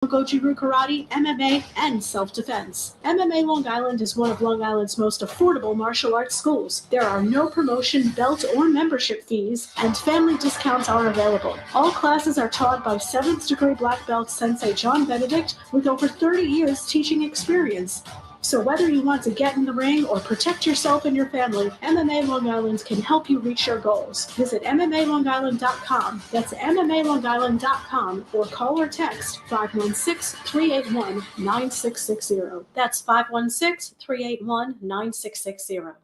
Goju Karate, MMA, and self-defense. MMA Long Island is one of Long Island's most affordable martial arts schools. There are no promotion, belt, or membership fees, and family discounts are available. All classes are taught by 7th degree black belt Sensei John Benedict with over 30 years teaching experience. So whether you want to get in the ring or protect yourself and your family, MMA Long Island can help you reach your goals. Visit MMALongIsland.com. That's MMALongIsland.com or call or text 516-381-9660. That's 516-381-9660.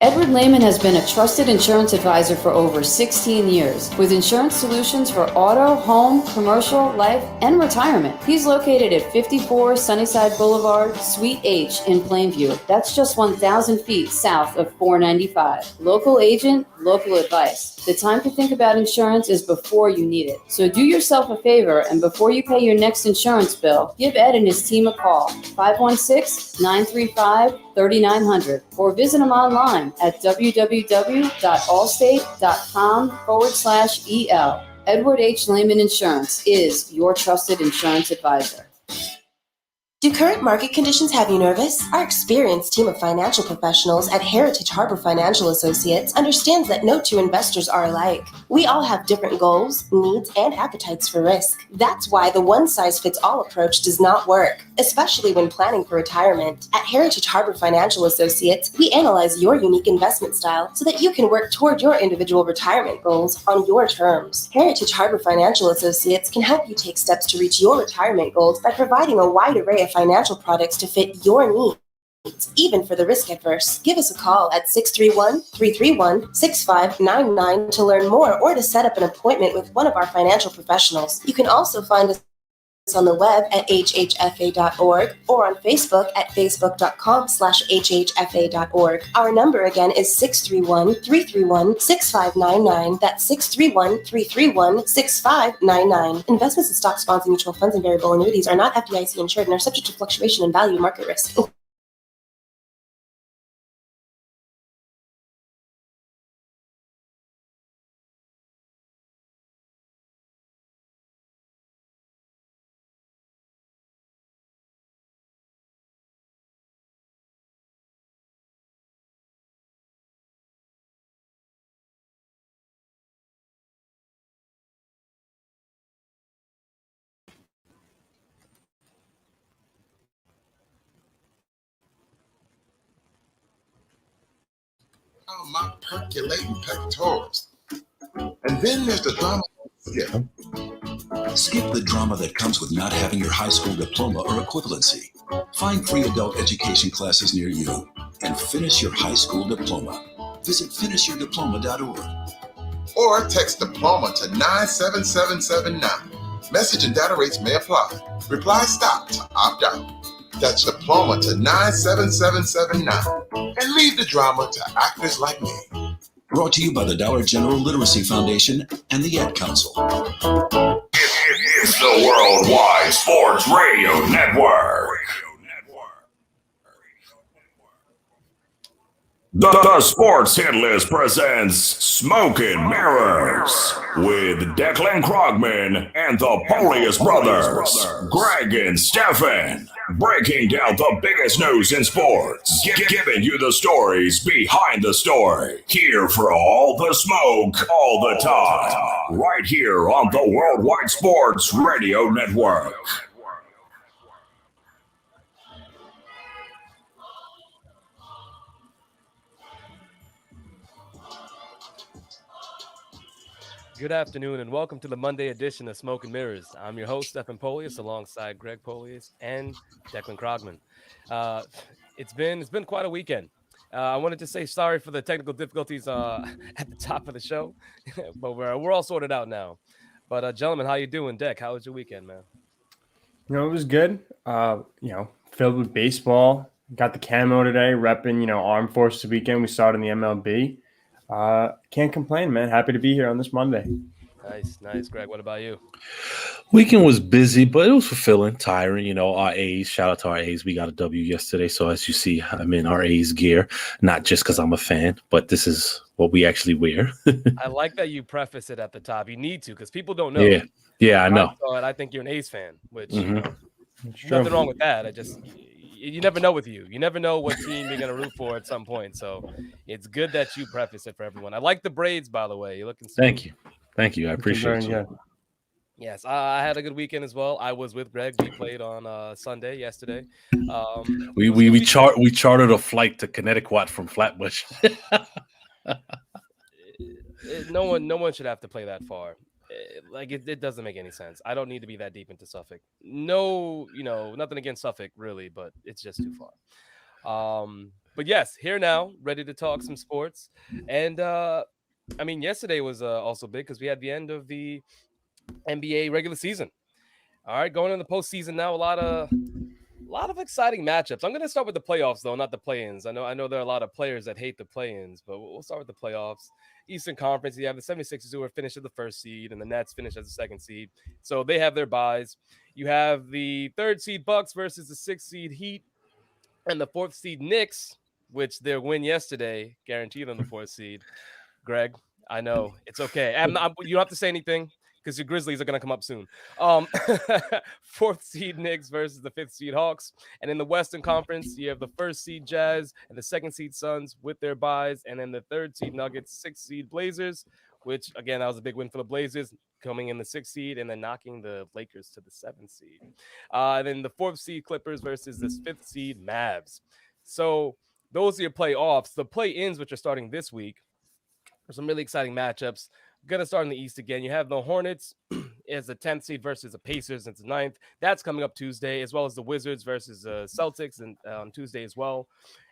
Edward Lehman has been a trusted insurance advisor for over 16 years with insurance solutions for auto, home, commercial, life, and retirement. He's located at 54 Sunnyside Boulevard, Suite H in Plainview. That's just 1,000 feet south of 495. Local agent, local advice. The time to think about insurance is before you need it. So do yourself a favor and before you pay your next insurance bill, give Ed and his team a call, 516-935-3900, or visit him online at www.allstate.com/EL. Edward H. Lehman Insurance is your trusted insurance advisor. Do current market conditions have you nervous? Our experienced team of financial professionals at Heritage Harbor Financial Associates understands that no two investors are alike. We all have different goals, needs, and appetites for risk. That's why the one-size-fits-all approach does not work, especially when planning for retirement. At Heritage Harbor Financial Associates, we analyze your unique investment style so that you can work toward your individual retirement goals on your terms. Heritage Harbor Financial Associates can help you take steps to reach your retirement goals by providing a wide array of financial products to fit your needs, even for the risk-adverse. Give us a call at 631-331-6599 to learn more or to set up an appointment with one of our financial professionals. You can also find us on the web at hhfa.org or on Facebook at facebook.com/hhfa.org. Our number again is 631-331-6599. That's 631-331-6599. Investments in stocks, bonds, and mutual funds and variable annuities are not FDIC insured and are subject to fluctuation in value and market risk. My percolating pectorals. And then there's the drama. Yeah. Skip the drama that comes with not having your high school diploma or equivalency. Find free adult education classes near you and finish your high school diploma. Visit finishyourdiploma.org. Or text diploma to 97779. Message and data rates may apply. Reply stop to opt out. That's diploma to 97779. And leave the drama to actors like me. Brought to you by the Dollar General Literacy Foundation and the Ad Council. It's the Worldwide Sports Radio Network. The Sports Hit List presents Smokin' Mirrors with Declan Krogman and the Polius Brothers, Greg and Stefan, breaking down the biggest news in sports, giving you the stories behind the story. Here for all the smoke, all the time, right here on the Worldwide Sports Radio Network. Good afternoon and welcome to the Monday edition of Smoke and Mirrors. I'm your host, Stephen Polius, alongside Greg Polius and Declan Krogman. It's been quite a weekend. I wanted to say sorry for the technical difficulties at the top of the show, but we're all sorted out now. But gentlemen, how you doing? Deck, how was your weekend, man? It was good. Filled with baseball. Got the camo today, repping, Armed Forces weekend. We saw it in the MLB. Can't complain, man. Happy to be here on this Monday. Nice. Greg, what about you? Weekend was busy, but it was fulfilling, tiring. Our A's, shout out to our A's. We got a W yesterday. So as you see, I'm in our A's gear, not just because I'm a fan, but this is what we actually wear. I like that you preface it at the top. You need to, because people don't know. Yeah. Yeah, I If I know. saw it, I think you're an A's fan, which, Mhm. nothing wrong with that. You never know with you. You never know what team you're going to root for at some point. So it's good that you preface it for everyone. I like the braids, by the way. You're looking smooth. Thank you. I appreciate you. Yes, I had a good weekend as well. I was with Greg. We played on Sunday yesterday. We chartered a flight to Connecticut from Flatbush. No one should have to play that far. Like it doesn't make any sense. I don't need to be that deep into Suffolk. No, nothing against Suffolk really, but it's just too far. But yes, here now, ready to talk some sports. And yesterday was also big because we had the end of the NBA regular season. All right, going into the postseason now, a lot of exciting matchups. I'm going to start with the playoffs, though, not the play-ins. I know there are a lot of players that hate the play-ins, but we'll start with the playoffs. Eastern Conference, you have the 76ers who are finished as the first seed, and the Nets finished as the second seed. So they have their buys. You have the third seed Bucks versus the sixth seed Heat, and the fourth seed Knicks, which their win yesterday guaranteed them the fourth seed. Greg, I know it's okay. You don't have to say anything, because your Grizzlies are going to come up soon. Fourth seed Knicks versus the fifth seed Hawks. And in the Western Conference, you have the first seed Jazz and the second seed Suns with their buys. And then the third seed Nuggets, sixth seed Blazers, which, again, that was a big win for the Blazers, coming in the sixth seed and then knocking the Lakers to the seventh seed. And then the fourth seed Clippers versus this fifth seed Mavs. So those are your playoffs. The play-ins, which are starting this week, are some really exciting matchups. Going to start in the East again. You have the Hornets as the 10th seed versus the Pacers into 9th. That's coming up Tuesday, as well as the Wizards versus Celtics on Tuesday as well.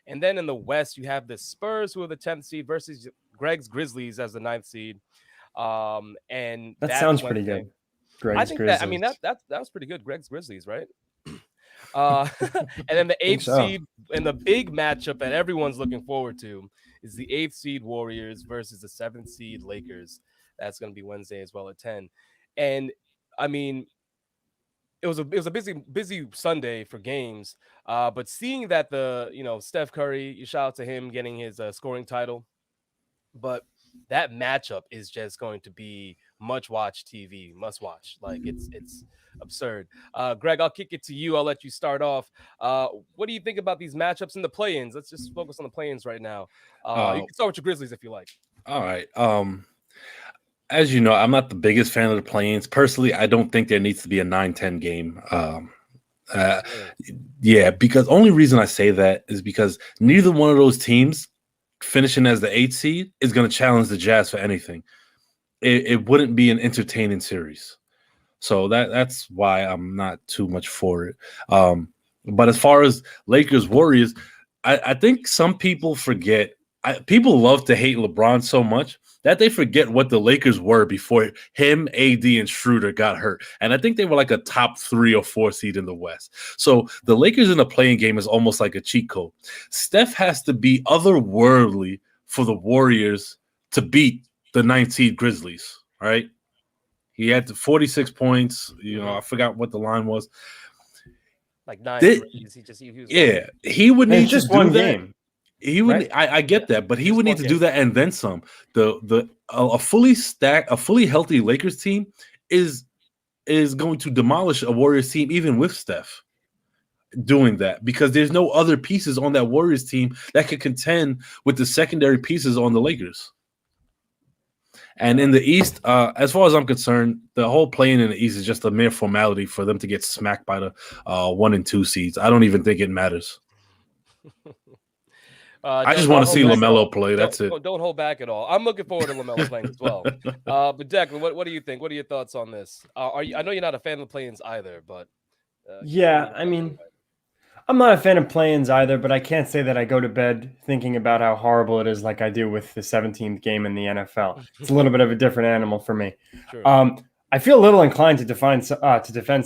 And then in the West, you have the Spurs, who are the 10th seed, versus Greg's Grizzlies as the 9th seed. And that sounds pretty good. Greg's I think Grizzlies. That was pretty good. Greg's Grizzlies, right? And then the 8th seed and the big matchup that everyone's looking forward to is the 8th seed Warriors versus the 7th seed Lakers. That's going to be Wednesday as well at 10. And it was a busy Sunday for games. But seeing that Steph Curry, you shout out to him getting his scoring title. But that matchup is just going to be must watch. Like it's absurd. Greg, I'll kick it to you. I'll let you start off. What do you think about these matchups in the play-ins? Let's just focus on the play-ins right now. You can start with your Grizzlies if you like. All right. As you know, I'm not the biggest fan of the play-ins. Personally, I don't think there needs to be a 9-10 game. Yeah, because only reason I say that is because neither one of those teams finishing as the 8th seed is going to challenge the Jazz for anything. It wouldn't be an entertaining series. So that's why I'm not too much for it. But as far as Lakers Warriors, I think some people forget. People love to hate LeBron so much that they forget what the Lakers were before him, AD, and Schroeder got hurt. And I think they were like a top 3 or 4 seed in the West. So the Lakers in the playing game is almost like a cheat code. Steph has to be otherworldly for the Warriors to beat the 9th seed Grizzlies, right? He had 46 points. I forgot what the line was. Like 9 threes. He would need just to do one that. game. He would. Right? I get that, but he would need to do that and then some. A fully healthy Lakers team is going to demolish a Warriors team, even with Steph doing that, because there's no other pieces on that Warriors team that could contend with the secondary pieces on the Lakers. And in the East, as far as I'm concerned, the whole playing in the East is just a mere formality for them to get smacked by the 1 and 2 seeds. I don't even think it matters. I just want to see LaMelo play. That's it. Don't hold back at all. I'm looking forward to LaMelo playing as well. But Declan, what do you think? What are your thoughts on this? I know you're not a fan of the play-ins either, but I'm not a fan of play-ins either, but I can't say that I go to bed thinking about how horrible it is like I do with the 17th game in the NFL. It's a little bit of a different animal for me. Sure. I feel a little inclined to defend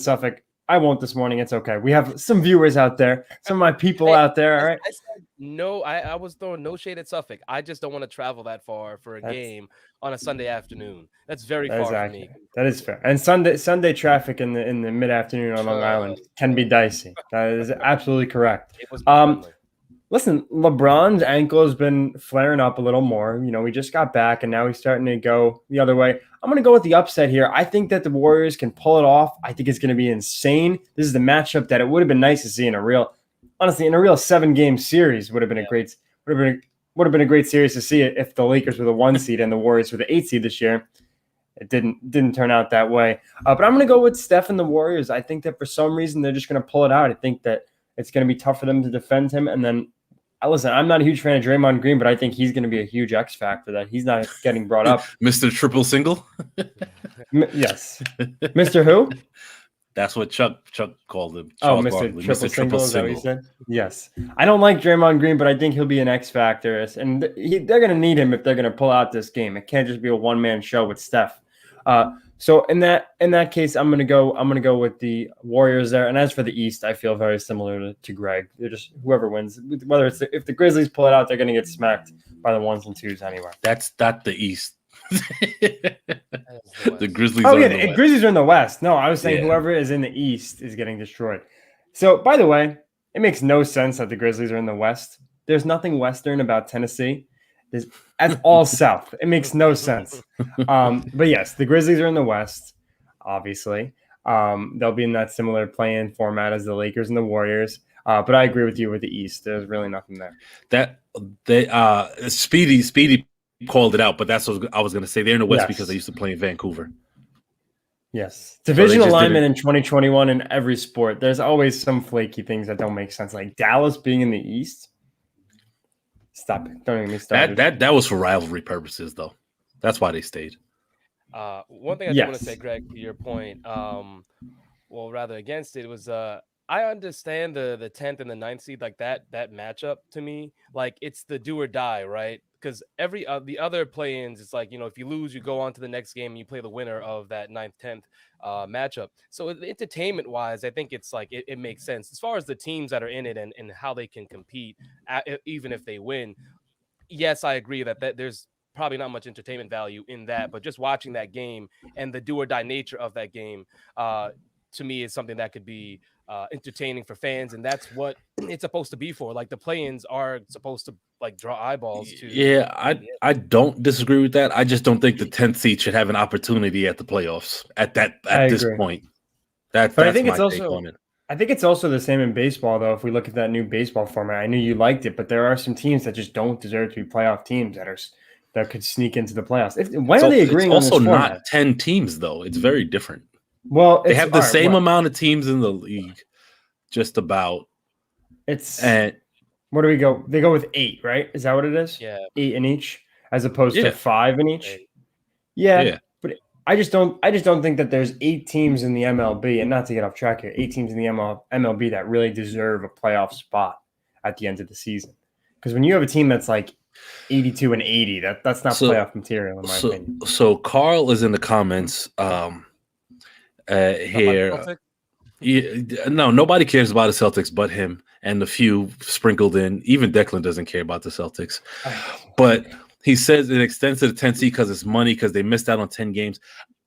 Suffolk. I won't this morning. It's okay. We have some viewers out there, some of my people out there. All right. I said no. I was throwing no shade at Suffolk. I just don't want to travel that far for a game on a Sunday afternoon. That's very That is far for accurate. me. That is fair. And Sunday traffic in the mid afternoon on Long Island can be dicey. That is absolutely correct. It was friendly. Listen, LeBron's ankle has been flaring up a little more. We just got back, and now he's starting to go the other way. I'm going to go with the upset here. I think that the Warriors can pull it off. I think it's going to be insane. This is the matchup that it would have been nice to see in a real 7-game series. Would have been a great series to see it if the Lakers were the 1 seed and the Warriors were the 8 seed this year. It didn't turn out that way. But I'm going to go with Steph and the Warriors. I think that for some reason they're just going to pull it out. I think that it's going to be tough for them to defend him, and then. Listen, I'm not a huge fan of Draymond Green, but I think he's going to be a huge X factor that he's not getting brought up. Mr. Triple Single? Yes. Mr. Who? That's what Chuck called him. Charles Barkley. Triple Single, is that what he said? Yes. I don't like Draymond Green, but I think he'll be an X factor, and they're going to need him if they're going to pull out this game. It can't just be a one-man show with Steph. So in that case, I'm gonna go with the Warriors there. And as for the East, I feel very similar to Greg. They're just whoever wins. Whether if the Grizzlies pull it out, they're gonna get smacked by the 1s and 2s anyway. That's not the East. The Grizzlies. Oh yeah, the Grizzlies are in the West. No, I was saying whoever is in the East is getting destroyed. So by the way, it makes no sense that the Grizzlies are in the West. There's nothing Western about Tennessee. That's all South. It makes no sense. But yes, the Grizzlies are in the West, obviously. They'll be in that similar play-in format as the Lakers and the Warriors. But I agree with you with the East. There's really nothing there. Speedy called it out, but that's what I was going to say. They're in the West because they used to play in Vancouver. Yes. Division alignment in 2021 in every sport. There's always some flaky things that don't make sense. Like Dallas being in the East. Stop it. Don't even get me started. That was for rivalry purposes, though. That's why they stayed. One thing I do want to say, Greg, to your point, rather against it, was I understand the 10th and the 9th seed, like that matchup to me, like it's the do or die, right? Because every the other play-ins, it's like, if you lose, you go on to the next game and you play the winner of that 9th, 10th matchup. So entertainment-wise, I think it's like it makes sense. As far as the teams that are in it and how they can compete, even if they win, yes, I agree that there's probably not much entertainment value in that. But just watching that game and the do-or-die nature of that game, to me, is something that could be entertaining for fans, and that's what it's supposed to be for. Like the play-ins are supposed to like draw eyeballs to. Yeah, I don't disagree with that. I just don't think the 10th seed should have an opportunity at the playoffs at this point. That's I think my take on it. I think it's also the same in baseball, though. If we look at that new baseball format, I knew you liked it, but there are some teams that just don't deserve to be playoff teams that could sneak into the playoffs. When are they agreeing on this format? It's also not 10 teams, though. It's very different. Well, they have the same amount of teams in the league, just about. Where do we go? They go with 8, right? Is that what it is? Yeah, 8 in each, as opposed to 5 in each. Yeah, but I just don't think that there's 8 teams in the MLB, and not to get off track here, 8 teams in the MLB that really deserve a playoff spot at the end of the season. Because when you have a team that's like 82 and 80, that's not playoff material in my opinion. So Carl is in the comments here. No, nobody cares about the Celtics but him and the few sprinkled in. Even Declan doesn't care about the Celtics. But he says it extends to the 10th seed because it's money, because they missed out on 10 games.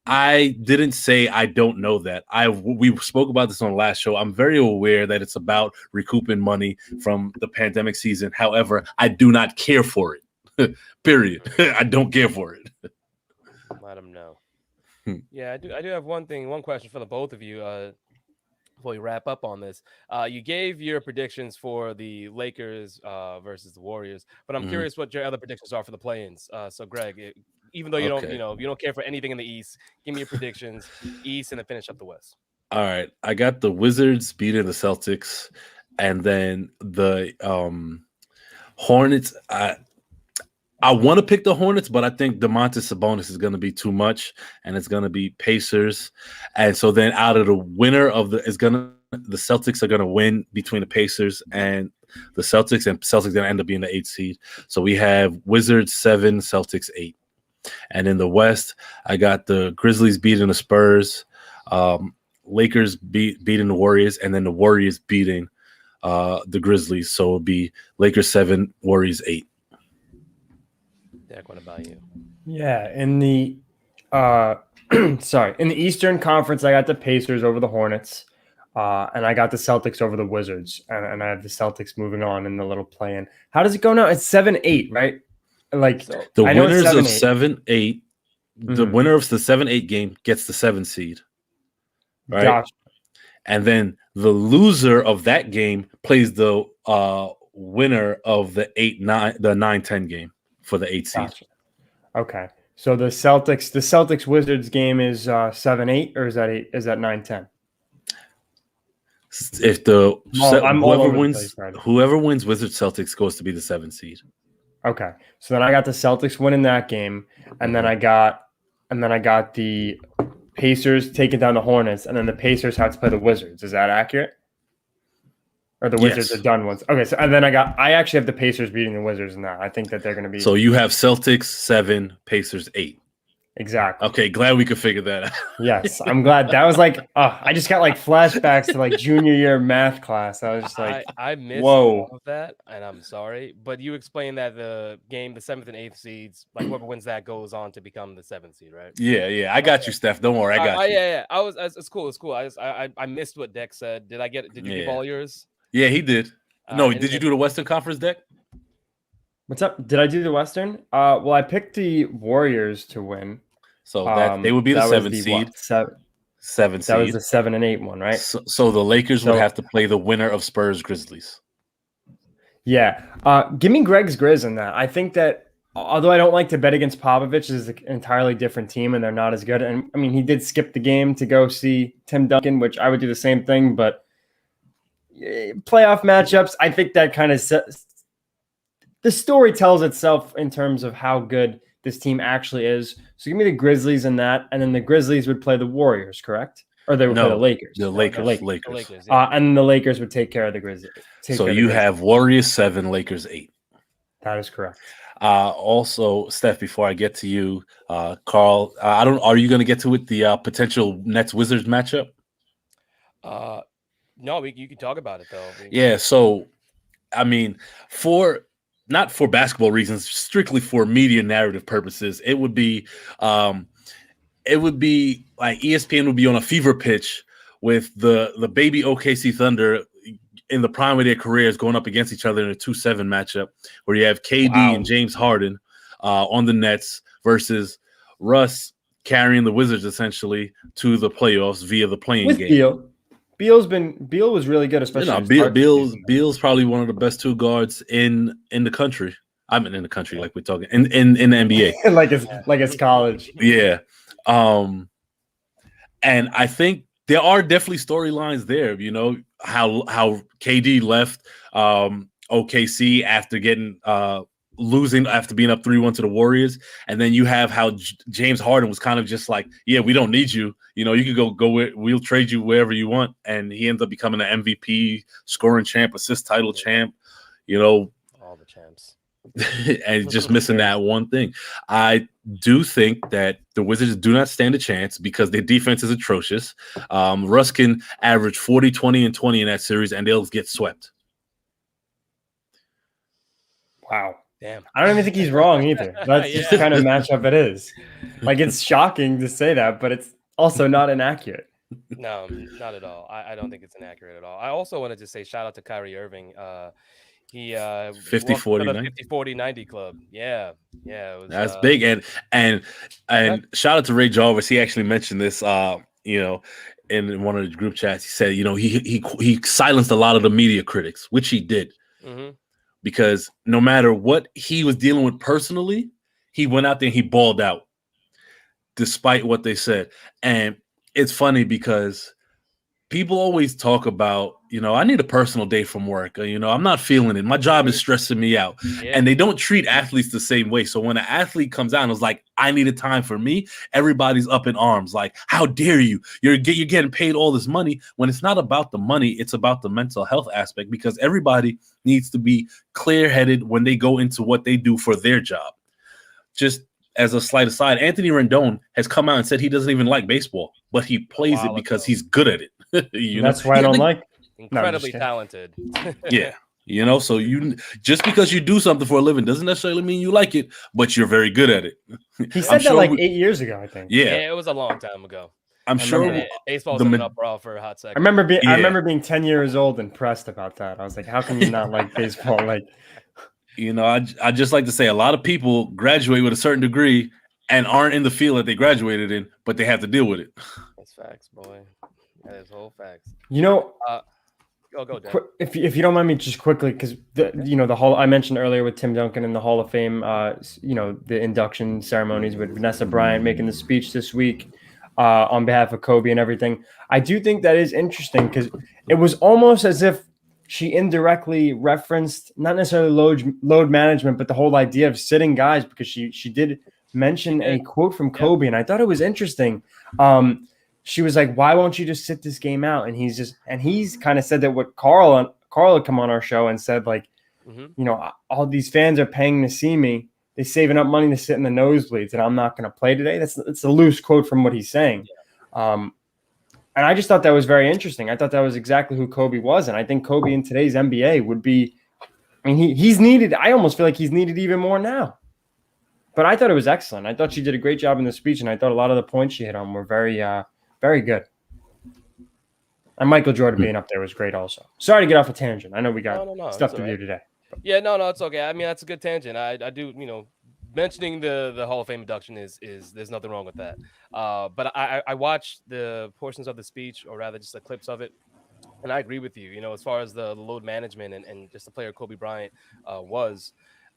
I didn't say I don't know that. We spoke about this on the last show. I'm very aware that it's about recouping money from the pandemic season. However, I do not care for it. Period. I don't care for it. Let him know. Yeah, I do have one question for the both of you before we wrap up on this. You gave your predictions for the Lakers versus the Warriors, but I'm curious what your other predictions are for the play-ins. So Greg, even though you don't care for anything in the East, give me your predictions East and then finish up the West. All right, I got the Wizards beating the Celtics, and then the Hornets. I want to pick the Hornets, but I think Domantas Sabonis is going to be too much, and it's going to be Pacers. And so then out of the winner of the Celtics are going to win between the Pacers and the Celtics, and Celtics going to end up being the 8th seed. So we have Wizards 7, Celtics 8. And in the West, I got the Grizzlies beating the Spurs, Lakers beating the Warriors, and then the Warriors beating the Grizzlies. So it'll be Lakers 7, Warriors 8. What about you? Yeah, in the in the Eastern Conference, I got the Pacers over the Hornets, and I got the Celtics over the Wizards, and I have the Celtics moving on in the little play-in. How does it go now? It's 7-8, right? Like So The I know it's winners of 7-8. 7-8, the Mhm. winner of the 7-8 game gets the 7 seed, right? Gotcha. And then the loser of that game plays the winner of the 9-10 game for the 8 seed. Gotcha. Okay. So the Celtics Wizards game is 7-8, or is that 8? Is that 9-10? If the I'm all whoever over the wins place, right? whoever wins Wizards Celtics goes to be the 7 seed. Okay. So then I got the Celtics winning that game, and then I got the Pacers taking down the Hornets, and then the Pacers have to play the Wizards. Is that accurate? Or the Wizards Yes. are done once. Okay, so and then I actually have the Pacers beating the Wizards in that. I think that they're going to be So you have Celtics 7, Pacers 8. exactly. Okay, glad we could figure that out. Yes, I'm glad. That was like, I just got like flashbacks to like junior year math class. I was just like, I missed whoa. all of that, and I'm sorry. But you explained that the game, the 7th and 8th seeds, like whoever wins that goes on to become the 7th seed, right? Yeah, I got you, Steph. Don't worry, I got you. Yeah. It's cool. It's cool. I missed what Deck said. Did you give all yours? Yeah, he did. No, And did you do the Western Conference deck? What's up? Did I do the Western? Well, I picked the Warriors to win. So that they would be the that was 7th the seed. what? 7 seed. That was the 7 and 8 one, right? So the Lakers would So- have to play the winner of Spurs Grizzlies. Yeah. Give me Greg's Grizz in that. I think that although I don't like to bet against Popovich, is an entirely different team and they're not as good. And I mean, he did skip the game to go see Tim Duncan, which I would do the same thing. But playoff matchups, I think that kind of the story tells itself in terms of how good this team actually is. So give me the Grizzlies in that. And then the Grizzlies would play the Warriors, correct? Or they would play the Lakers. The Lakers. Yeah. And the Lakers would take care of the Grizzlies. So you have Warriors 7, Lakers 8. That is correct. Also, Steph, before I get to you, Carl, are you going to get to it, the potential Nets Wizards matchup? No, you can talk about it though. Yeah, so I mean, not for basketball reasons, strictly for media narrative purposes, it would be like ESPN would be on a fever pitch with the baby OKC Thunder in the prime of their careers going up against each other in a 2-7 matchup where you have KD and James Harden on the Nets versus Russ carrying the Wizards essentially to the playoffs via the playing game. Beal was really good, especially Beal's probably one of the best 2 guards in the country. I mean, in the country, like we're talking in the NBA, like it's college. Yeah, and I think there are definitely storylines there. You know how KD left OKC after getting losing after being up 3-1 to the Warriors, and then you have how James Harden was kind of just like, yeah, we don't need you. You know, you could go we'll trade you wherever you want, and he ends up becoming an MVP, scoring champ, assist title champ. You know, all the champs, and just missing that one thing. I do think that the Wizards do not stand a chance because their defense is atrocious. Russ can average 40, 20, and 20 in that series, and they'll get swept. Wow. Damn. I don't even think he's wrong either. That's just the kind of matchup it is. Like, it's shocking to say that, but it's also not inaccurate. No, not at all. I don't think it's inaccurate at all. I also wanted to say shout out to Kyrie Irving. He 50-40-90 club. Yeah. It was, that's big. And shout out to Ray Jarvis. He actually mentioned this in one of the group chats. He said, he silenced a lot of the media critics, which he did. Mm-hmm. Because no matter what he was dealing with personally, he went out there and he balled out despite what they said. And it's funny because people always talk about, I need a personal day from work. I'm not feeling it. My job is stressing me out. Yeah. And they don't treat athletes the same way. So when an athlete comes out and is like, I need a time for me, everybody's up in arms. Like, how dare you? You're getting paid all this money. When it's not about the money, it's about the mental health aspect, because everybody needs to be clear-headed when they go into what they do for their job. Just as a slight aside, Anthony Rendon has come out and said he doesn't even like baseball, but he plays it because he's good at it. That's why I don't like. Incredibly talented. Yeah. So you just because you do something for a living doesn't necessarily mean you like it, but you're very good at it. He said that like 8 years ago, I think. Yeah, it was a long time ago. I'm sure baseball's in an uproar for a hot second. I remember being 10 years old and pressed about that. I was like, how can you not like baseball? Like, I just like to say a lot of people graduate with a certain degree and aren't in the field that they graduated in, but they have to deal with it. That's facts, boy. That is whole facts. Go, Dan. If you don't mind me just quickly, because the Hall I mentioned earlier with Tim Duncan in the Hall of Fame, the induction ceremonies with Vanessa Bryant making the speech this week on behalf of Kobe and everything. I do think that is interesting because it was almost as if she indirectly referenced not necessarily load management, but the whole idea of sitting guys, because she did mention a quote from Kobe, and I thought it was interesting. She was like, "Why won't you just sit this game out?" And he's kind of said that what Carl had come on our show and said, like, all these fans are paying to see me. They're saving up money to sit in the nosebleeds, and I'm not going to play today. It's a loose quote from what he's saying. And I just thought that was very interesting. I thought that was exactly who Kobe was, and I think Kobe in today's NBA would be. I mean, he's needed. I almost feel like he's needed even more now. But I thought it was excellent. I thought she did a great job in the speech, and I thought a lot of the points she hit on were very, very good. And Michael Jordan being up there was great also. Sorry to get off a tangent. I know we got stuff to do today. Yeah, no, it's okay. I mean, that's a good tangent. I do, mentioning the Hall of Fame induction is there's nothing wrong with that. But I watched the portions of the speech, or rather just the clips of it, and I agree with you. As far as the load management and just the player Kobe Bryant was,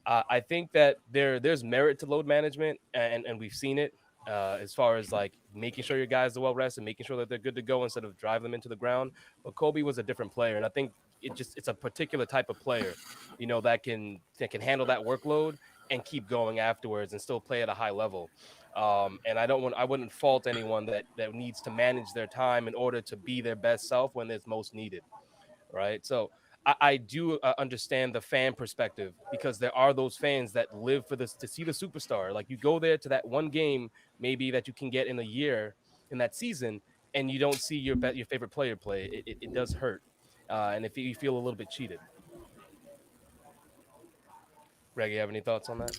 I think that there's merit to load management, and we've seen it. As far as like making sure your guys are well rested, making sure that they're good to go instead of driving them into the ground. But Kobe was a different player, and I think it's a particular type of player, that can handle that workload and keep going afterwards and still play at a high level. And I wouldn't fault anyone that needs to manage their time in order to be their best self when it's most needed, right? So I do understand the fan perspective, because there are those fans that live for this, to see the superstar. Like, you go there to that one game maybe that you can get in a year in that season, and you don't see your favorite player play. It does hurt, and if you feel a little bit cheated. Greg, you have any thoughts on that?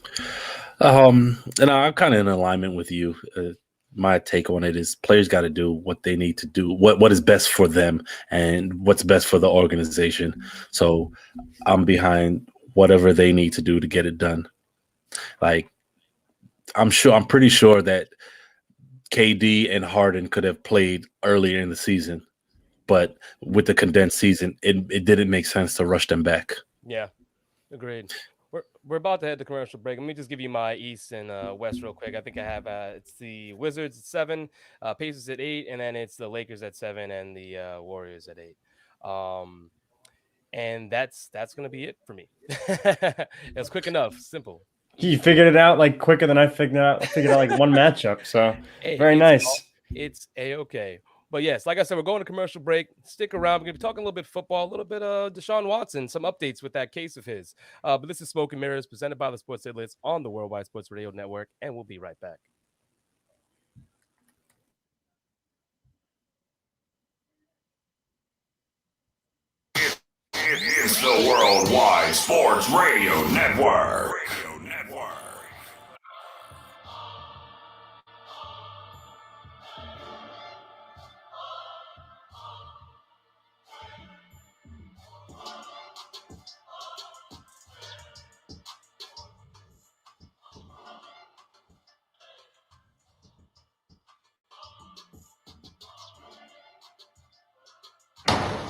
And I'm kind of in alignment with you. My take on it is players got to do what they need to do, what is best for them and what's best for the organization. So I'm behind whatever they need to do to get it done. Like, I'm pretty sure that KD and Harden could have played earlier in the season, but with the condensed season, it didn't make sense to rush them back. Yeah, agreed. We're about to head to commercial break. Let me just give you my East and West real quick. I think I have it's the Wizards at 7, Pacers at 8, and then it's the Lakers at 7 and the Warriors at 8. And that's going to be it for me. It was quick enough, simple. You figured it out like quicker than I figured out like one matchup. So very nice. It's A-okay. But yes, like I said, we're going to commercial break. Stick around. We're going to be talking a little bit football, a little bit of DeShaun Watson, some updates with that case of his. But this is Smoke and Mirrors, presented by the Sports Idiots on the Worldwide Sports Radio Network, and we'll be right back. It is the Worldwide Sports Radio Network.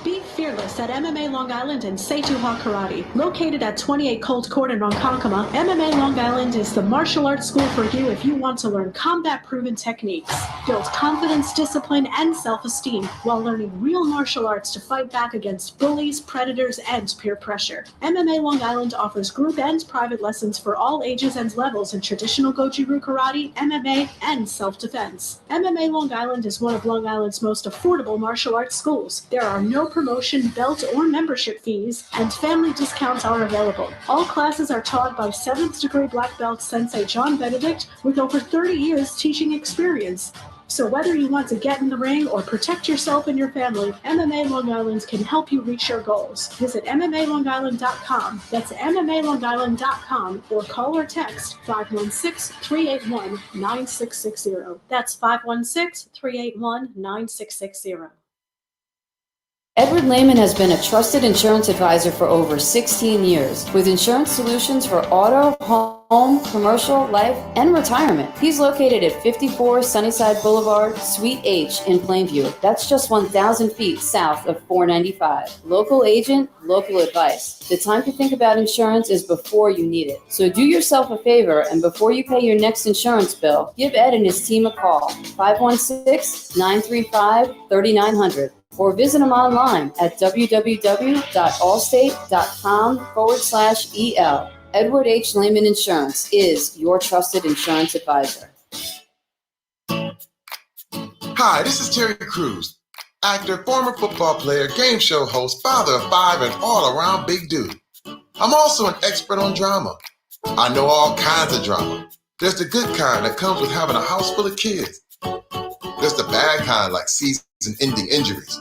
Be fearless at MMA Long Island and Seituha Karate. Located at 28 Colt Court in Ronkonkoma, MMA Long Island is the martial arts school for you if you want to learn combat-proven techniques, build confidence, discipline, and self-esteem while learning real martial arts to fight back against bullies, predators, and peer pressure. MMA Long Island offers group and private lessons for all ages and levels in traditional Goju-Ryu Karate, MMA, and self-defense. MMA Long Island is one of Long Island's most affordable martial arts schools. There are no promotion, belt, or membership fees, and family discounts are available. All classes are taught by 7th degree black belt Sensei John Benedict with over 30 years teaching experience. So whether you want to get in the ring or protect yourself and your family, MMA Long Island can help you reach your goals. Visit MMALongIsland.com. That's MMALongIsland.com or call or text 516-381-9660. That's 516-381-9660. Edward Lehman has been a trusted insurance advisor for over 16 years with insurance solutions for auto, home, commercial, life, and retirement. He's located at 54 Sunnyside Boulevard, Suite H in Plainview. That's just 1,000 feet south of 495. Local agent, local advice. The time to think about insurance is before you need it. So do yourself a favor, and before you pay your next insurance bill, give Ed and his team a call, 516-935-3900. Or visit them online at www.allstate.com/EL. Edward H. Lehman Insurance is your trusted insurance advisor. Hi, this is Terry Crews, actor, former football player, game show host, father of 5, and all-around big dude. I'm also an expert on drama. I know all kinds of drama. There's the good kind that comes with having a house full of kids. There's the bad kind like season-ending injuries.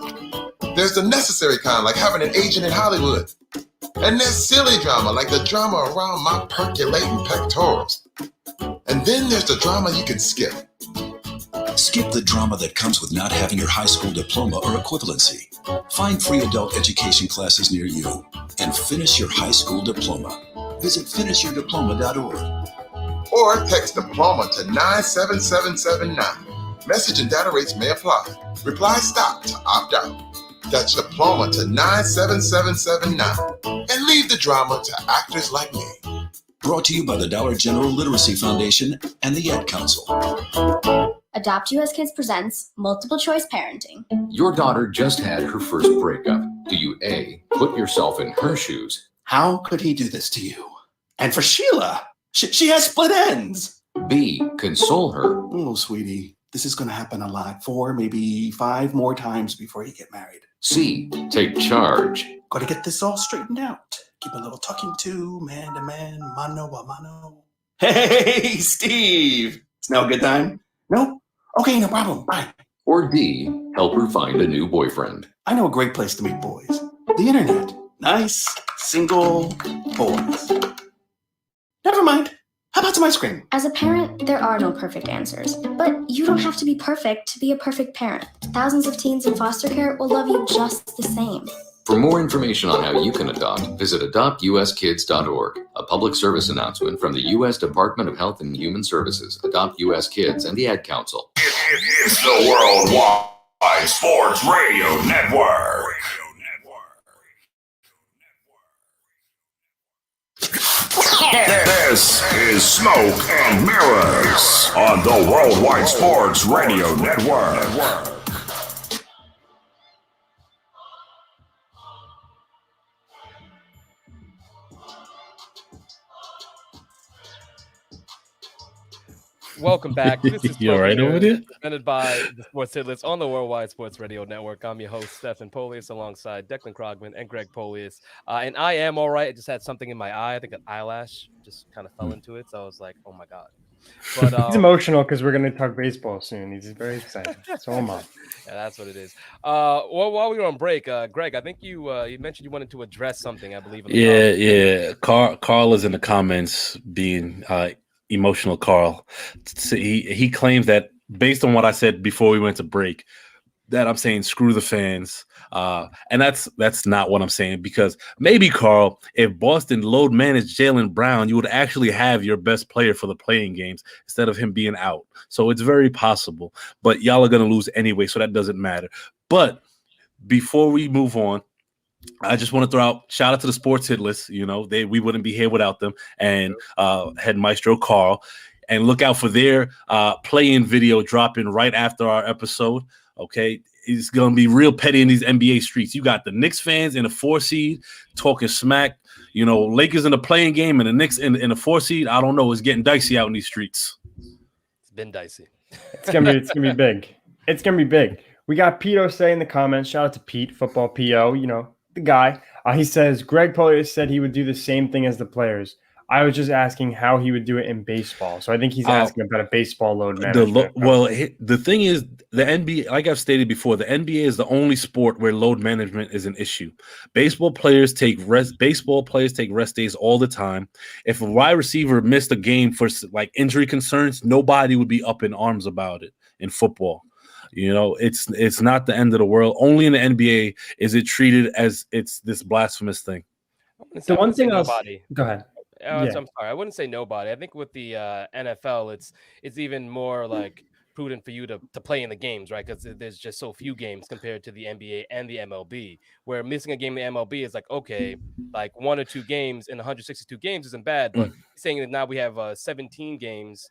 There's the necessary kind like having an agent in Hollywood. And there's silly drama like the drama around my percolating pectorals. And then there's the drama you can skip. Skip the drama that comes with not having your high school diploma or equivalency. Find free adult education classes near you and finish your high school diploma. Visit finishyourdiploma.org. Or text diploma to 97779. Message and data rates may apply. Reply STOP to opt out. That's diploma to 97779. And leave the drama to actors like me. Brought to you by the Dollar General Literacy Foundation and the Ad Council. Adopt US Kids presents Multiple Choice Parenting. Your daughter just had her first breakup. Do you A, put yourself in her shoes? How could he do this to you? And for Sheila, she has split ends. B, console her. Oh, sweetie, this is going to happen a lot. 4, maybe 5 more times before you get married. C, take charge. Got to get this all straightened out. Keep a little talking to, man to man, mano a mano. Hey, Steve. It's now a good time? No? Okay, no problem. Bye. Or D, help her find a new boyfriend. I know a great place to meet boys. The internet. Nice, single boys. Never mind. How about some ice cream? As a parent, there are no perfect answers. But you don't have to be perfect to be a perfect parent. Thousands of teens in foster care will love you just the same. For more information on how you can adopt, visit adoptuskids.org. A public service announcement from the U.S. Department of Health and Human Services, Adopt U.S. Kids, and the Ad Council. It's the Worldwide Sports Radio Network. This is Smoke and Mirrors on the Worldwide Sports Radio Network. Welcome back. This is You all right over there? presented by the Sports Hit List on the Worldwide Sports Radio Network. I'm your host, Stephen Polius, alongside Declan Krogman and Greg Polius. And I am all right. I just had something in my eye. I think an eyelash just kind of fell into it. So I was like, oh, my God. But he's emotional because we're going to talk baseball soon. He's very excited. So am I. Yeah, that's what it is. Well, while we were on break, Greg, I think you mentioned you wanted to address something, I believe. In the comments. Carl is in the comments being emotional. Carl, he claims that based on what I said before we went to break, that I'm saying screw the fans, and that's not what I'm saying, because maybe, Carl, if Boston load managed Jaylen Brown, you would actually have your best player for the playing games instead of him being out. So it's very possible, but y'all are going to lose anyway, so that doesn't matter. But before we move on, I just want to throw out shout out to the Sports Hit List. You know, we wouldn't be here without them, and head maestro Carl, and look out for their play-in video dropping right after our episode. Okay, it's gonna be real petty in these NBA streets. You got the Knicks fans in the 4 seed talking smack. You know, Lakers in the playing game and the Knicks in the 4 seed. I don't know. It's getting dicey out in these streets. It's been dicey. It's gonna be big. It's gonna be big. We got Pito say in the comments. Shout out to Pete, football PO. You know, the guy. He says Greg Polius said he would do the same thing as the players. I was just asking how he would do it in baseball. So I think he's asking about a baseball load management. The thing is, the NBA, like I've stated before, the NBA is the only sport where load management is an issue. Baseball players take rest days all the time. If a wide receiver missed a game for like injury concerns, nobody would be up in arms about it. In football, it's not the end of the world. Only in the NBA is it treated as it's this blasphemous thing. The one thing else. Nobody. Go ahead. I'm sorry. I wouldn't say nobody. I think with the NFL, it's even more like prudent for you to play in the games, right? Because there's just so few games compared to the NBA and the MLB, where missing a game in the MLB is like, okay, like 1 or 2 games in 162 games isn't bad, but saying that now we have 17 games,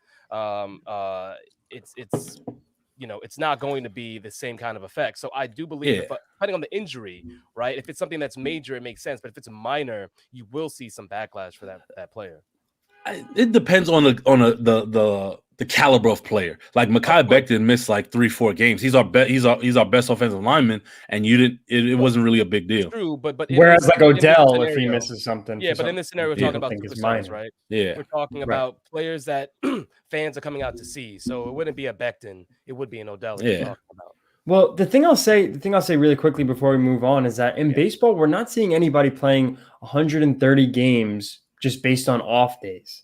it's not going to be the same kind of effect. So I do believe that, depending on the injury, right? If it's something that's major, it makes sense. But if it's minor, you will see some backlash for that player. It depends on the caliber of player. Like Mekhi Becton missed like 3-4 games. He's our best offensive lineman, and it wasn't really a big deal. True, but whereas like Odell, if he misses something, but in this scenario, we're talking about superstars, right? Yeah, we're talking about players that fans are coming out to see. So it wouldn't be a Becton; it would be an Odell. We're talking about. Well, the thing I'll say really quickly before we move on is that in baseball, we're not seeing anybody playing 130 games just based on off days.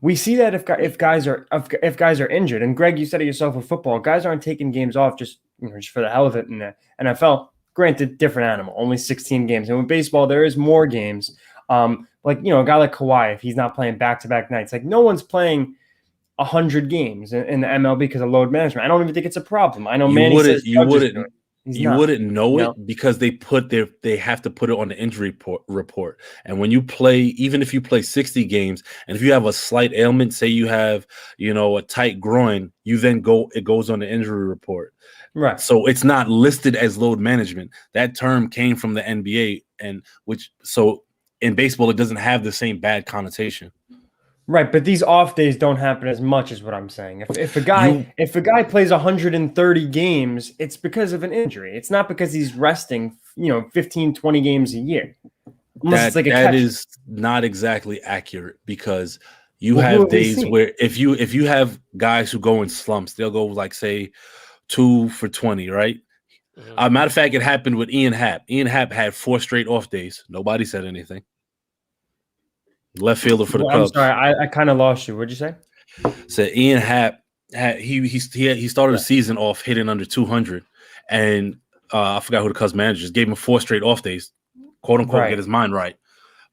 We see that if guys are injured, and Greg, you said it yourself with football, guys aren't taking games off just for the hell of it in the NFL. Granted, different animal, only 16 games, and with baseball there is more games. A guy like Kawhi, if he's not playing back-to-back nights, like no one's playing 100 games in the MLB because of load management. I don't even think it's a problem. I know Manny says you wouldn't know it because they have to put it on the injury report. And when you play, even if you play 60 games, and if you have a slight ailment, say you have a tight groin, it goes on the injury report. Right. So it's not listed as load management. That term came from the NBA, so in baseball it doesn't have the same bad connotation. Right, but these off days don't happen as much as what I'm saying. If a guy plays 130 games, it's because of an injury. It's not because he's resting, 15, 20 games a year. That is not exactly accurate because you have days where if you have guys who go in slumps, they'll go like say 2 for 20, right? Matter of fact, it happened with Ian Happ. Ian Happ had 4 straight off days. Nobody said anything. Left fielder for the Cubs. I'm sorry, I kind of lost you. What'd you say? So Ian Happ he started the season off hitting under 200, and I forgot who the Cubs manager just gave him 4 straight off days, quote unquote, get his mind right.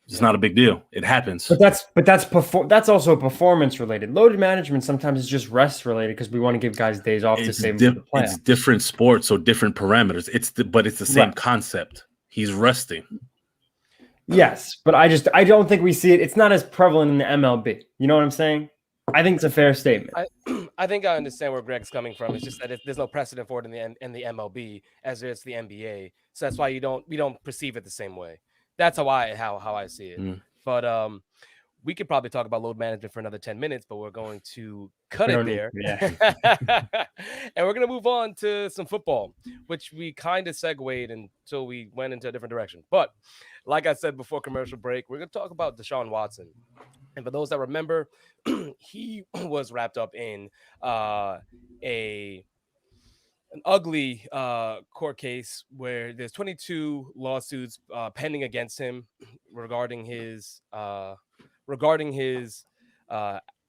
It's not a big deal. It happens. But that's also performance related. Load management sometimes is just rest related because we want to give guys days off to save them for the playoffs. It's different sports, so different parameters. But it's the same concept. He's resting. Yes, but I don't think we see it. It's not as prevalent in the MLB. You know what I'm saying? I think it's a fair statement. I think I understand where Greg's coming from. It's just that there's no precedent for it in the MLB as there is the NBA. So that's why we don't perceive it the same way. That's how I see it. But we could probably talk about load management for another 10 minutes, but we're going to cut it there. And we're going to move on to some football, which we kind of segued until we went into a different direction. But like I said before commercial break, we're going to talk about DeShaun Watson. And for those that remember, he was wrapped up in an ugly court case where there's 22 lawsuits pending against him regarding his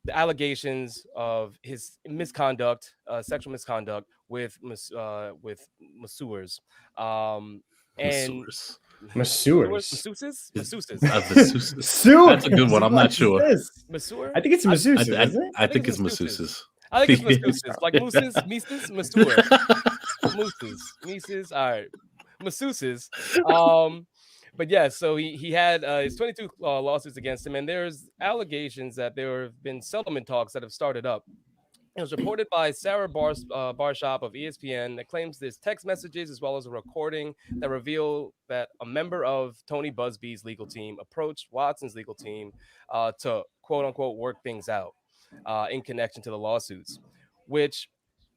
the allegations of his misconduct, sexual misconduct with masseurs. Masseuses? That's a good one. I'm not sure. Masseur? I think it's masseuses, isn't it? I think it's masseuses. I think it's masseuses. Like mousses, mises, masseur. Mousses, mises. All right. Masseuses. But yeah, so he had his 22 lawsuits against him, and there's allegations that there have been settlement talks that have started up. It was reported by Sarah Barshop of ESPN that claims there's text messages as well as a recording that reveal that a member of Tony Busby's legal team approached Watson's legal team to quote unquote work things out in connection to the lawsuits, which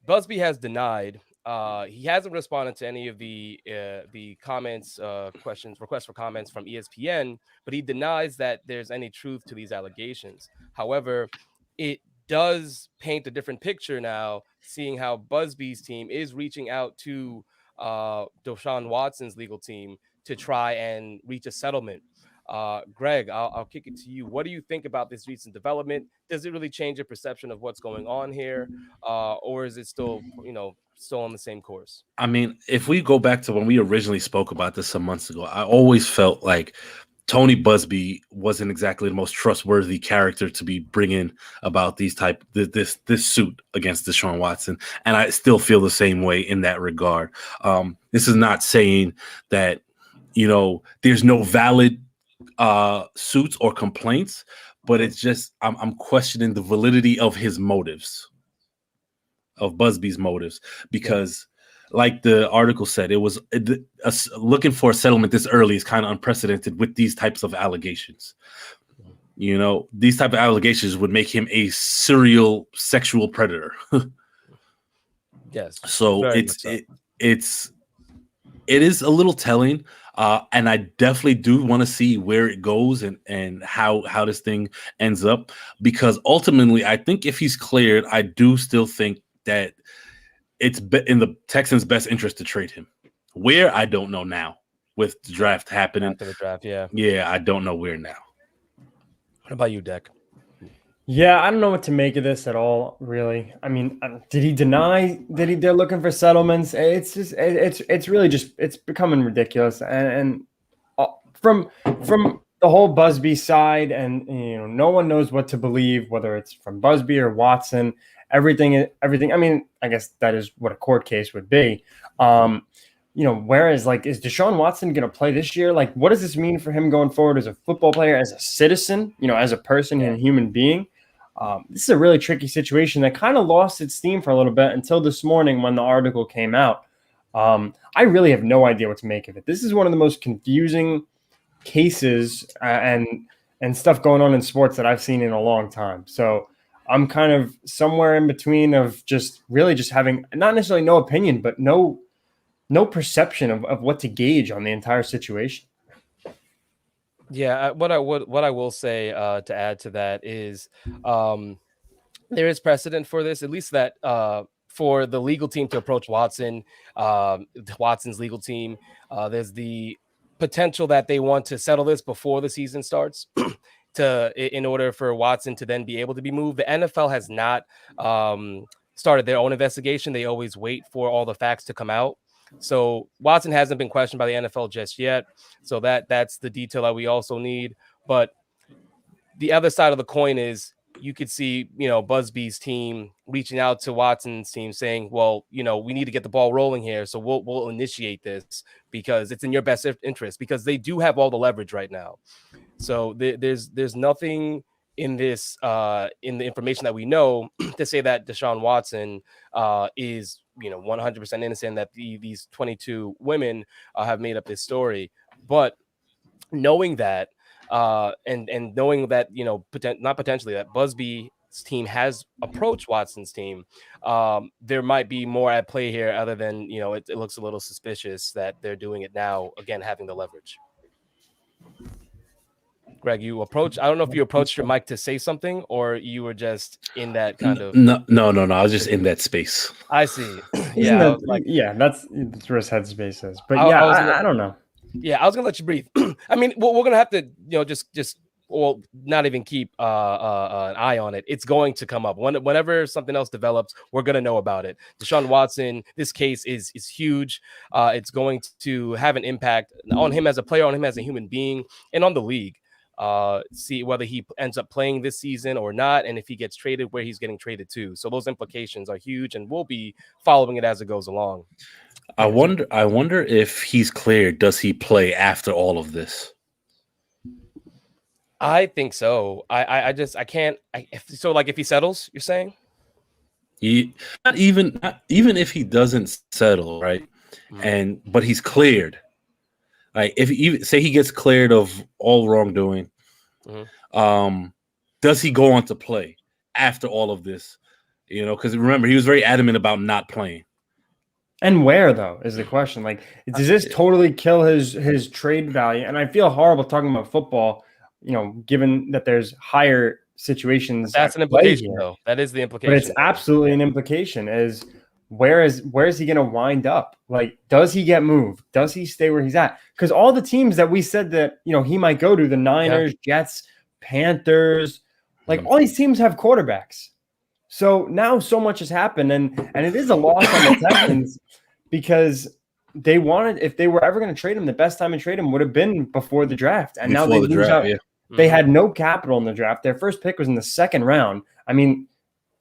Busby has denied. he hasn't responded to any of the comments, requests for comments from ESPN, but he denies that there's any truth to these allegations. However, it does paint a different picture now, seeing how Busby's team is reaching out to DeShaun Watson's legal team to try and reach a settlement. Greg, I'll kick it to you. What do you think about this recent development? Does it really change your perception of what's going on here, or is it still, still on the same course? I mean, if we go back to when we originally spoke about this some months ago, I always felt like Tony Busby wasn't exactly the most trustworthy character to be bringing about this suit against DeShaun Watson, and I still feel the same way in that regard. This is not saying that there's no valid suits or complaints, but it's just I'm questioning the validity of his motives, of Busby's motives, because like the article said, it was looking for a settlement this early is kind of unprecedented with these types of allegations. These type of allegations would make him a serial sexual predator. Yes. So it is a little telling. And I definitely do want to see where it goes and how this thing ends up, because ultimately I think if he's cleared, I do still think that it's in the Texans' best interest to trade him. Where, I don't know now. With the draft happening. After the draft, yeah. Yeah, I don't know where now. What about you, Deck? Yeah, I don't know what to make of this at all, really. I mean, did he deny that they're looking for settlements? It's just, it's really just, it's becoming ridiculous. And from the whole Busby side, and no one knows what to believe, whether it's from Busby or Watson. Everything. I mean, I guess that is what a court case would be. Whereas, is Deshaun Watson going to play this year? What does this mean for him going forward as a football player, as a citizen, as a person and a human being? This is a really tricky situation that kind of lost its steam for a little bit until this morning when the article came out. I really have no idea what to make of it. This is one of the most confusing cases and stuff going on in sports that I've seen in a long time. So I'm kind of somewhere in between of just having not necessarily no opinion, but no perception of what to gauge on the entire situation. Yeah, what I will say to add to that is there is precedent for this, at least that for the legal team to approach Watson's legal team. There's the potential that they want to settle this before the season starts in order for Watson to then be able to be moved. The NFL has not started their own investigation. They always wait for all the facts to come out. So Watson hasn't been questioned by the NFL just yet. So that's the detail that we also need. But the other side of the coin is you could see, Busby's team reaching out to Watson's team saying, well, we need to get the ball rolling here. So we'll initiate this because it's in your best interest, because they do have all the leverage right now. So there's nothing in this in the information that we know to say that DeShaun Watson is 100% innocent, that these 22 women have made up this story. But knowing that and knowing that not potentially that Busby's team has approached Watson's team, there might be more at play here other than it looks a little suspicious that they're doing it now, again having the leverage. Greg, I don't know if you approached your mic to say something or you were just in that kind of. No. I was just in that space. I see. Yeah. That's where his headspace is. But I don't know. Yeah, I was gonna let you breathe. I mean, we're gonna have to, just not even keep an eye on it. It's going to come up whenever something else develops. We're gonna know about it. DeShaun Watson, this case is huge. It's going to have an impact on him as a player, on him as a human being, and on the league. See whether he ends up playing this season or not, and if he gets traded, where he's getting traded to. So those implications are huge, and we'll be following it as it goes along. I wonder if he's cleared, does he play after all of this? I think so. If he settles, you're saying? Not even if he doesn't settle, right? But he's cleared. Like if he gets cleared of all wrongdoing, does he go on to play after all of this? Because remember, he was very adamant about not playing. And where though is the question? Like, does this totally kill his trade value? And I feel horrible talking about football, given that there's higher situations. But that's an implication, though. That is the implication. But it's absolutely an implication. Is where is he going to wind up? Like, does he get moved? Does he stay where he's at? Because all the teams that we said that he might go to, the Niners, Jets, Panthers, like all these teams have quarterbacks. So now so much has happened, and it is a loss on the Texans because they wanted, if they were ever going to trade him, the best time to trade him would have been before the draft. And now they lose out. Yeah. They had no capital in the draft. Their first pick was in the second round. I mean,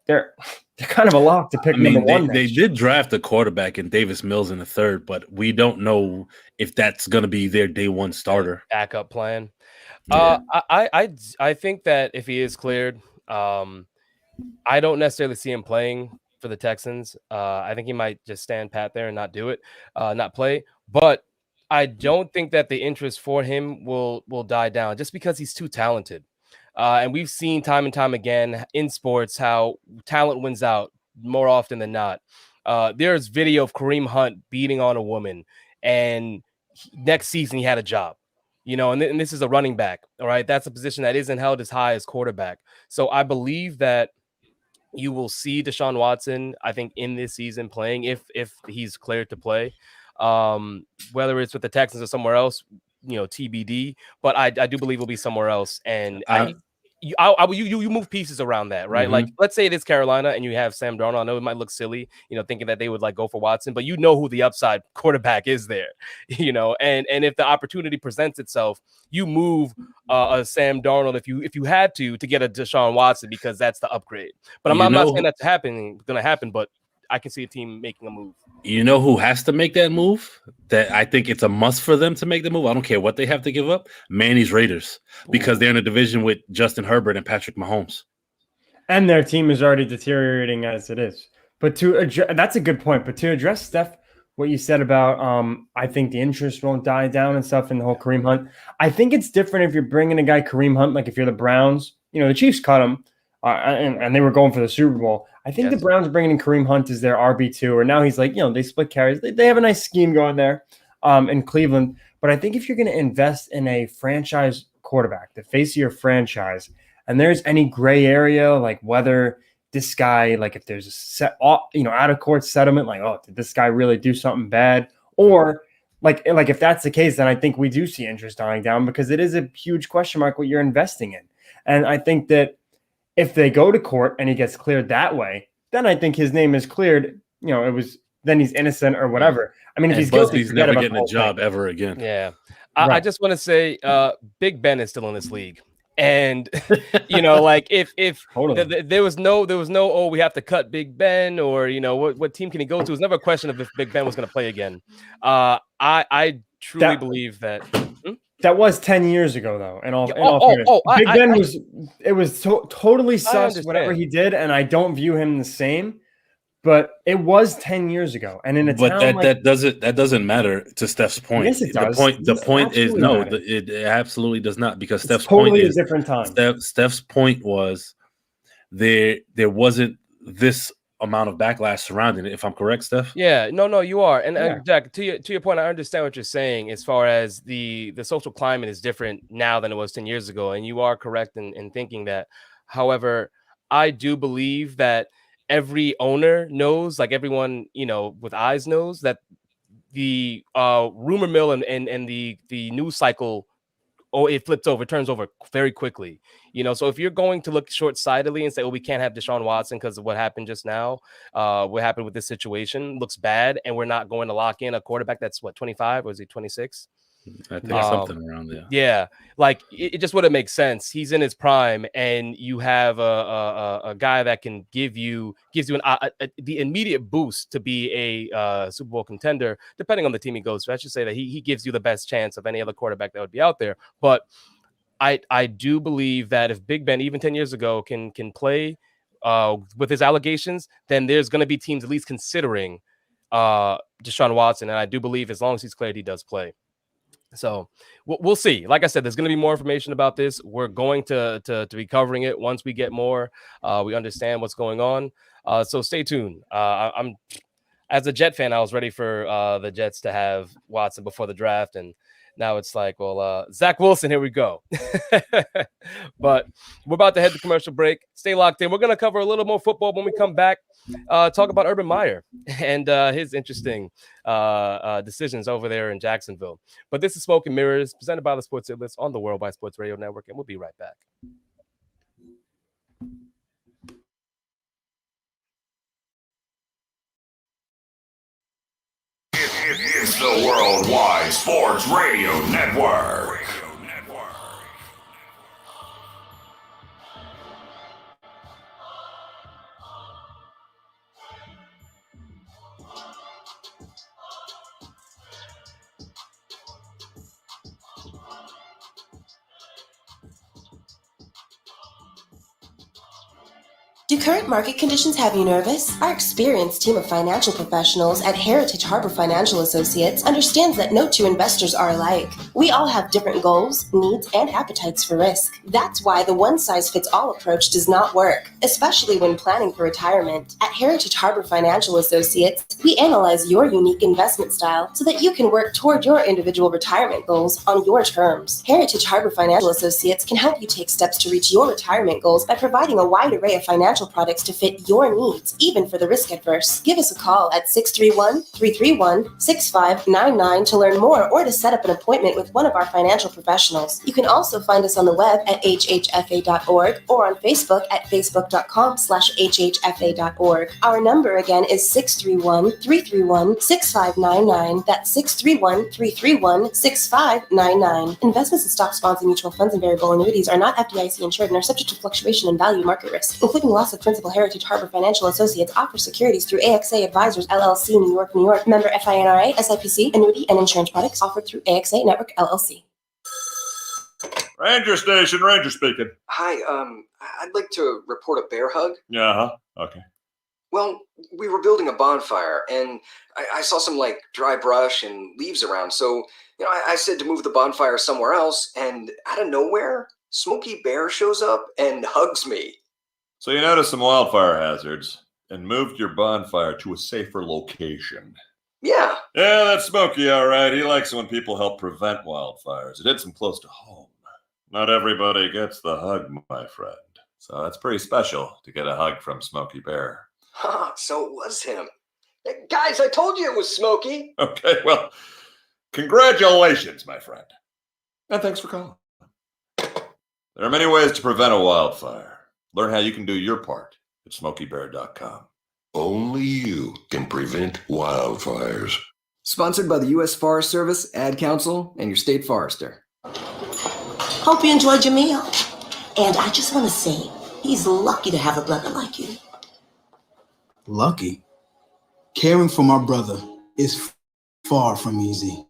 they're kind of a lock to pick number one. They did draft a quarterback in Davis Mills in the third, but we don't know if that's going to be their day one starter. Backup plan. Yeah. I think that if he is cleared, I don't necessarily see him playing for the Texans. I think he might just stand pat there and not do it, not play. But I don't think that the interest for him will die down just because he's too talented. And we've seen time and time again in sports how talent wins out more often than not. There's video of Kareem Hunt beating on a woman, and next season he had a job. And this is a running back. All right, that's a position that isn't held as high as quarterback. So I believe that you will see DeShaun Watson, I think, in this season playing if he's cleared to play, whether it's with the Texans or somewhere else, TBD. But I do believe it'll be somewhere else. And you move pieces around that, right? Mm-hmm. Like, let's say it is Carolina and you have Sam Darnold. I know it might look silly, thinking that they would go for Watson, but who the upside quarterback is there, and if the opportunity presents itself, you move a Sam Darnold if you had to get a DeShaun Watson because that's the upgrade. But I'm not saying that's going to happen, but I can see a team making a move. You know who has to make that move? That I think it's a must for them to make the move. I don't care what they have to give up. Manny's Raiders, because they're in a division with Justin Herbert and Patrick Mahomes. And their team is already deteriorating as it is. But that's a good point. But to address, Steph, what you said about I think the interest won't die down and stuff in the whole Kareem Hunt. I think it's different if you're bringing a guy Kareem Hunt, like if you're the Browns. The Chiefs cut him, and they were going for the Super Bowl. I think the Browns bringing in Kareem Hunt as their RB2, or now he's they split carries. They have a nice scheme going there in Cleveland. But I think if you're going to invest in a franchise quarterback, the face of your franchise, and there's any gray area, like whether this guy, like if there's a out of court settlement, like, oh, did this guy really do something bad? Or like if that's the case, then I think we do see interest dying down because it is a huge question mark what you're investing in. And I think that if they go to court and he gets cleared that way, then I think his name is cleared. Then he's innocent or whatever. I mean, if he's guilty, he's never getting a job ever again. Yeah. I just want to say Big Ben is still in this league. And if totally. there was no we have to cut Big Ben or what team can he go to? It's never a question of if Big Ben was going to play again. I truly believe that. That was 10 years ago, though. In all fairness, Big Ben was totally sus whatever he did, and I don't view him the same. But it was 10 years ago, and in a town that doesn't matter to Steph's point. Yes, it does. The point is no, it absolutely does not because Steph's totally point is a different time. Steph's point was there wasn't this amount of backlash surrounding it, if I'm correct, Steph. Yeah, no, you are. And Jack, to your point, I understand what you're saying as far as the social climate is different now than it was 10 years ago. And you are correct in thinking that. However, I do believe that every owner knows, like everyone, with eyes knows that the rumor mill and the news cycle, it flips over, turns over very quickly. So if you're going to look short-sightedly and say, we can't have DeShaun Watson because of what happened just now, what happened with this situation looks bad, and we're not going to lock in a quarterback that's 25 or is he 26? I think something around there. Yeah, like it just wouldn't make sense. He's in his prime, and you have a guy that can gives you the immediate boost to be a Super Bowl contender, depending on the team he goes to. I should say that he gives you the best chance of any other quarterback that would be out there. But I do believe that if Big Ben, even 10 years ago, can play with his allegations, then there's going to be teams at least considering DeShaun Watson, and I do believe as long as he's cleared, he does play. So we'll see. Like I said, there's going to be more information about this. We're going to be covering it once we get more. We understand what's going on. So stay tuned. as a Jet fan, I was ready for the Jets to have Watson before the draft, and now it's like, well, Zach Wilson, here we go. But we're about to head to commercial break. Stay locked in. We're going to cover a little more football when we come back. Talk about Urban Meyer and his interesting decisions over there in Jacksonville. But this is Smoke and Mirrors, presented by the Sports Hit List on the Worldwide Sports Radio Network, and we'll be right back. It's the Worldwide Sports Radio Network. Do current market conditions have you nervous? Our experienced team of financial professionals at Heritage Harbor Financial Associates understands that no two investors are alike. We all have different goals, needs, and appetites for risk. That's why the one-size-fits-all approach does not work, especially when planning for retirement. At Heritage Harbor Financial Associates, we analyze your unique investment style so that you can work toward your individual retirement goals on your terms. Heritage Harbor Financial Associates can help you take steps to reach your retirement goals by providing a wide array of financial products to fit your needs, even for the risk adverse. Give us a call at 631-331-6599 to learn more or to set up an appointment with one of our financial professionals. You can also find us on the web at hhfa.org or on Facebook at facebook.com/hhfa.org. Our number again is 631-331-6599. That's 631-331-6599. Investments in stocks, bonds, and mutual funds and variable annuities are not FDIC insured and are subject to fluctuation in value market risk, including loss of principal. Heritage Harbor Financial Associates offers securities through AXA Advisors LLC, New York, New York. Member FINRA, SIPC. Annuity and insurance products offered through AXA Network LLC. Ranger Station, Ranger speaking. Hi, I'd like to report a bear hug. Okay. Well, we were building a bonfire, and I saw some, dry brush and leaves around, so, I said to move the bonfire somewhere else, and out of nowhere, Smokey Bear shows up and hugs me. So you noticed some wildfire hazards and moved your bonfire to a safer location. Yeah. Yeah, that's Smokey, all right. He likes it when people help prevent wildfires. It hits him close to home. Not everybody gets the hug, my friend. So that's pretty special to get a hug from Smokey Bear. So it was him. Guys, I told you it was Smokey. Okay, well, congratulations, my friend. And thanks for calling. There are many ways to prevent a wildfire. Learn how you can do your part at SmokeyBear.com. Only you can prevent wildfires. Sponsored by the U.S. Forest Service, Ad Council, and your state forester. Hope you enjoyed your meal. And I just want to say, he's lucky to have a brother like you. Lucky? Caring for my brother is far from easy.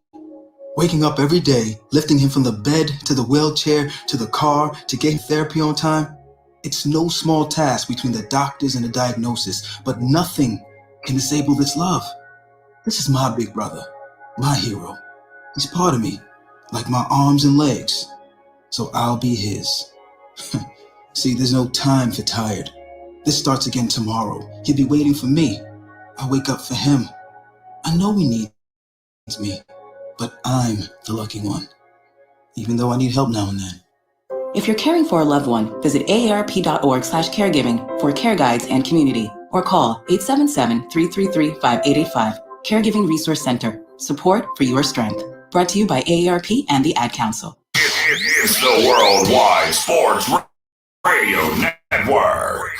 Waking up every day, lifting him from the bed to the wheelchair to the car to get therapy on time. It's no small task between the doctors and the diagnosis, but nothing can disable this love. This is my big brother, my hero. He's part of me, like my arms and legs. So I'll be his. See, there's no time for tired. This starts again tomorrow. He'll be waiting for me. I wake up for him. I know he needs me, but I'm the lucky one, even though I need help now and then. If you're caring for a loved one, visit aarp.org/caregiving for care guides and community, or call 877-333-5885. Caregiving Resource Center. Support for your strength. Brought to you by AARP and the Ad Council. It's the Worldwide Sports Radio Network.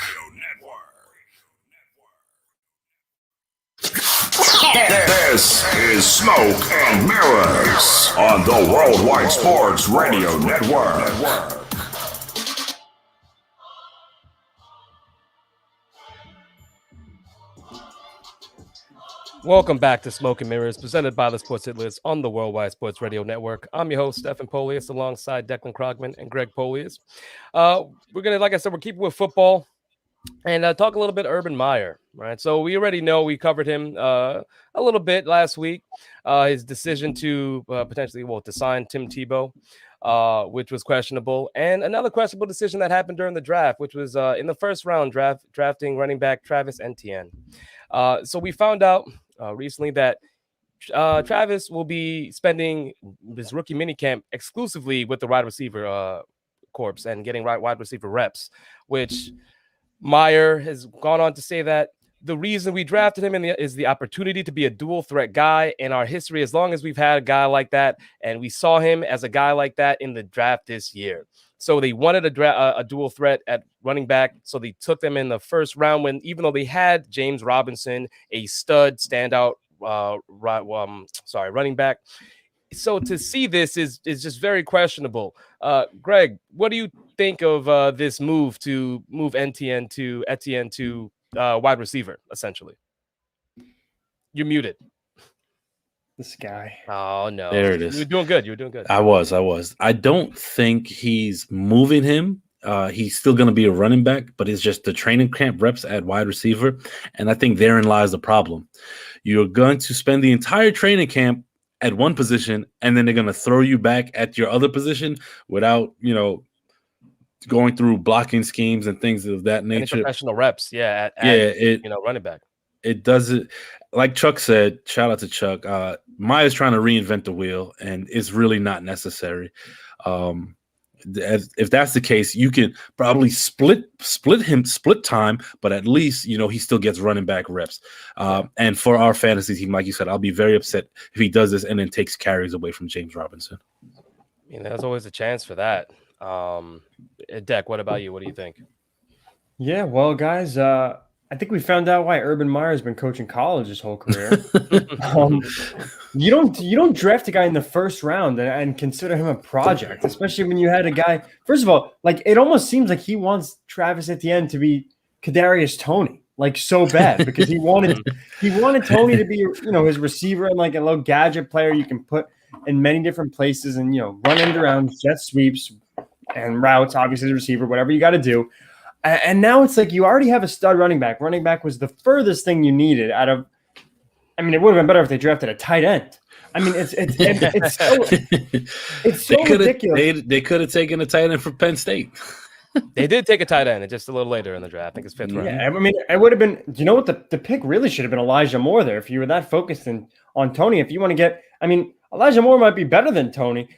This is Smoke and Mirrors on the Worldwide Sports Radio Network. Welcome back to Smoke and Mirrors, presented by the Sports Hit List on the Worldwide Sports Radio Network. I'm your host, Stephen Polius, alongside Declan Krogman and Greg Polius. We're going to, like I said, we're keeping with football and talk a little bit Urban Meyer, right? So we already know we covered him a little bit last week. His decision to potentially, to sign Tim Tebow, which was questionable. And another questionable decision that happened during the draft, which was in the first round drafting running back Travis Etienne. So we found out recently that Travis will be spending his rookie minicamp exclusively with the wide receiver corps and getting wide receiver reps, which Meyer has gone on to say that the reason we drafted him is the opportunity to be a dual threat guy in our history. As long as we've had a guy like that, and we saw him as a guy like that in the draft this year. So they wanted a dual threat at running back. So they took them in the first round when, even though they had James Robinson, a stud standout running back. So to see this is just very questionable. Greg, what do you think of this move to move Etienne to wide receiver, essentially? You're muted. This guy. Oh, no. There it is. You're doing good. You're doing good. I was. I don't think he's moving him. He's still going to be a running back, but it's just the training camp reps at wide receiver. And I think therein lies the problem. You're going to spend the entire training camp at one position, and then they're going to throw you back at your other position without, going through blocking schemes and things of that nature. Professional reps, at running back. It doesn't, like Chuck said, shout out to Chuck. Meyer's trying to reinvent the wheel, and it's really not necessary. If that's the case, you can probably split time, but at least he still gets running back reps. And for our fantasy team, like you said, I'll be very upset if he does this and then takes carries away from James Robinson. There's always a chance for that. Deck, what about you? What do you think? Yeah, well, guys, I think we found out why Urban Meyer has been coaching college his whole career. You don't draft a guy in the first round and consider him a project, especially when you had a guy. First of all, it almost seems like he wants Travis Etienne to be Kadarius Toney, so bad, because he wanted Toney to be his receiver and a little gadget player you can put in many different places and run end around, jet sweeps and routes, obviously the receiver, whatever you got to do. And now it's like you already have a stud running back. Running back was the furthest thing you needed out of. I mean, it would have been better if they drafted a tight end. I mean, it's so ridiculous. They could have taken a tight end from Penn State. They did take a tight end just a little later in the draft. I think it's fifth round. Yeah, I mean, it would have been. The pick really should have been Elijah Moore there if you were that focused on Toney. If you want to get, Elijah Moore might be better than Toney.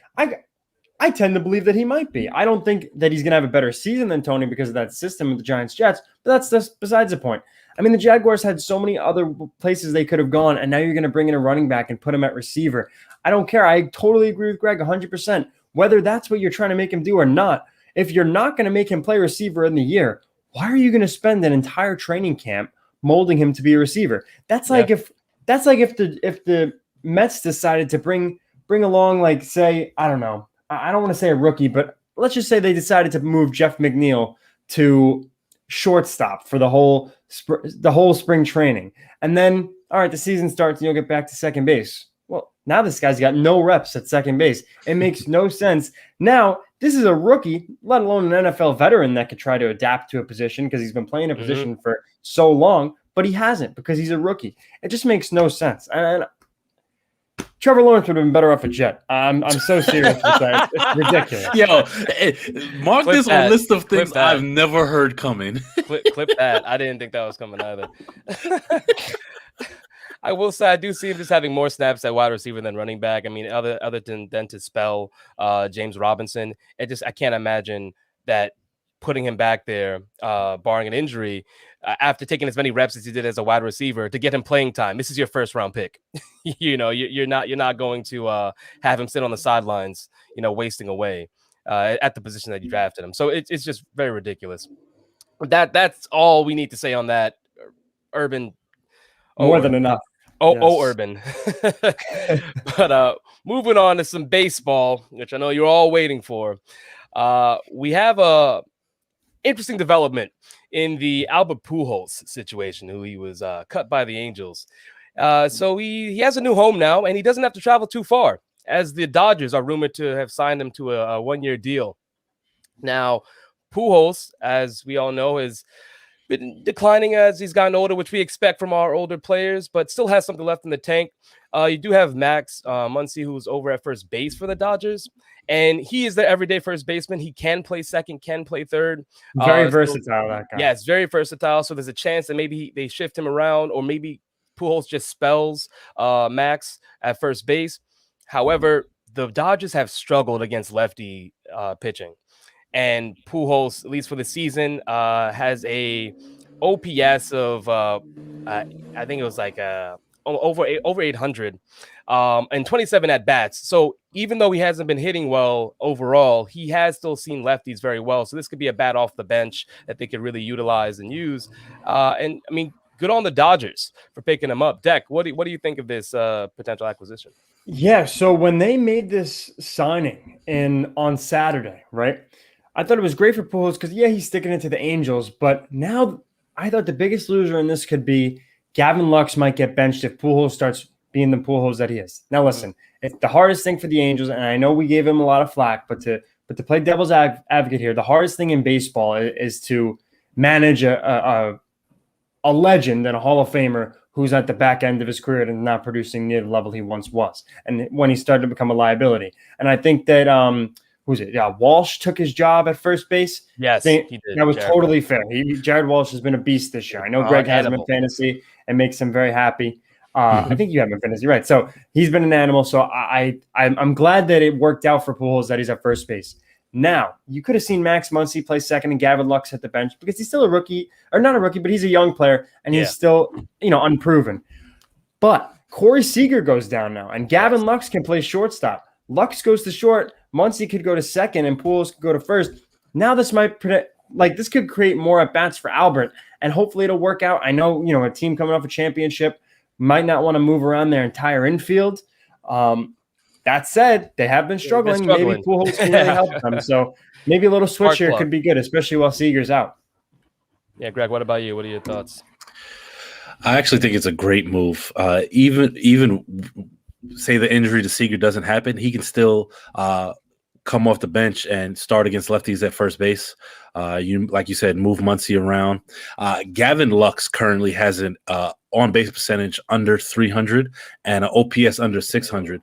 I tend to believe that he might be. I don't think that he's going to have a better season than Toney because of that system with the Giants-Jets, but that's just besides the point. The Jaguars had so many other places they could have gone, and now you're going to bring in a running back and put him at receiver. I don't care. I totally agree with Greg 100%. Whether that's what you're trying to make him do or not, if you're not going to make him play receiver in the year, why are you going to spend an entire training camp molding him to be a receiver? That's like if the Mets decided to bring along, say, I don't know, I don't want to say a rookie, but let's just say they decided to move Jeff McNeil to shortstop for the whole spring training. And then, all right, the season starts and you'll get back to second base. Well, now this guy's got no reps at second base. It makes no sense. Now, this is a rookie, let alone an NFL veteran that could try to adapt to a position because he's been playing a position for so long, but he hasn't because he's a rookie. It just makes no sense. And Trevor Lawrence would have been better off a Jet. I'm so serious with that. It's ridiculous. Yo, mark this on a list of things I've never heard coming. Clip that. I didn't think that was coming either. I will say I do see him just having more snaps at wide receiver than running back. Other than to spell James Robinson, I can't imagine that putting him back there, barring an injury, after taking as many reps as he did as a wide receiver to get him playing time. This is your first round pick. You're not going to have him sit on the sidelines, wasting away at the position that you drafted him. So it's just very ridiculous. That's all we need to say on that. Urban, more than enough. Urban. But moving on to some baseball, which I know you're all waiting for. We have a interesting development in the Albert Pujols situation, who he was cut by the Angels. So he has a new home now, and he doesn't have to travel too far, as the Dodgers are rumored to have signed him to a one-year deal. Now, Pujols, as we all know, has been declining as he's gotten older, which we expect from our older players, but still has something left in the tank. You do have Max Muncy, who's over at first base for the Dodgers, and he is the everyday first baseman. He can play second, can play third. Very versatile, that guy. Yeah, it's very versatile. So there's a chance that maybe they shift him around, or maybe Pujols just spells Max at first base. However, the Dodgers have struggled against lefty pitching, and Pujols, at least for the season, has a OPS of I think it was like over 800, and 27 at bats. So even though he hasn't been hitting well overall, he has still seen lefties very well. So this could be a bat off the bench that they could really utilize and use. And I mean, good on the Dodgers for picking him up. Deck, what do you think of this potential acquisition? Yeah, so when they made this signing on Saturday, right? I thought it was great for Pujols because, yeah, he's sticking it to the Angels. But now I thought the biggest loser in this could be Gavin Lux might get benched if Pujols starts being the Pujols that he is. Now, listen, it's the hardest thing for the Angels, and I know we gave him a lot of flack, but to play devil's advocate here, the hardest thing in baseball is to manage a legend and a Hall of Famer who's at the back end of his career and not producing near the level he once was, and when he started to become a liability. And I think that who's it? Yeah, Walsh took his job at first base. Yes, he did. That was Jared totally fair. Jared Walsh has been a beast this year. I know Greg has him in fantasy and makes him very happy. I think you have him in fantasy, right? So he's been an animal. So I'm glad that it worked out for Pujols that he's at first base. Now, you could have seen Max Muncy play second and Gavin Lux at the bench because he's still a rookie, or not a rookie, but he's a young player and he's still, unproven. But Corey Seager goes down now, and Gavin Lux can play shortstop. Lux goes to short, Muncy could go to second, and Pujols could go to first. Now this might this could create more at bats for Albert, and hopefully it'll work out. I know, a team coming off a championship might not want to move around their entire infield. That said, they have been struggling. Maybe Pujols can really help them. So maybe a little switch here could be good, especially while Seager's out. Yeah, Greg, what about you? What are your thoughts? I actually think it's a great move. Even say the injury to Seager doesn't happen, he can still come off the bench and start against lefties at first base. Like you said, move Muncy around. Gavin Lux currently has an on-base percentage under 300 and an OPS under 600.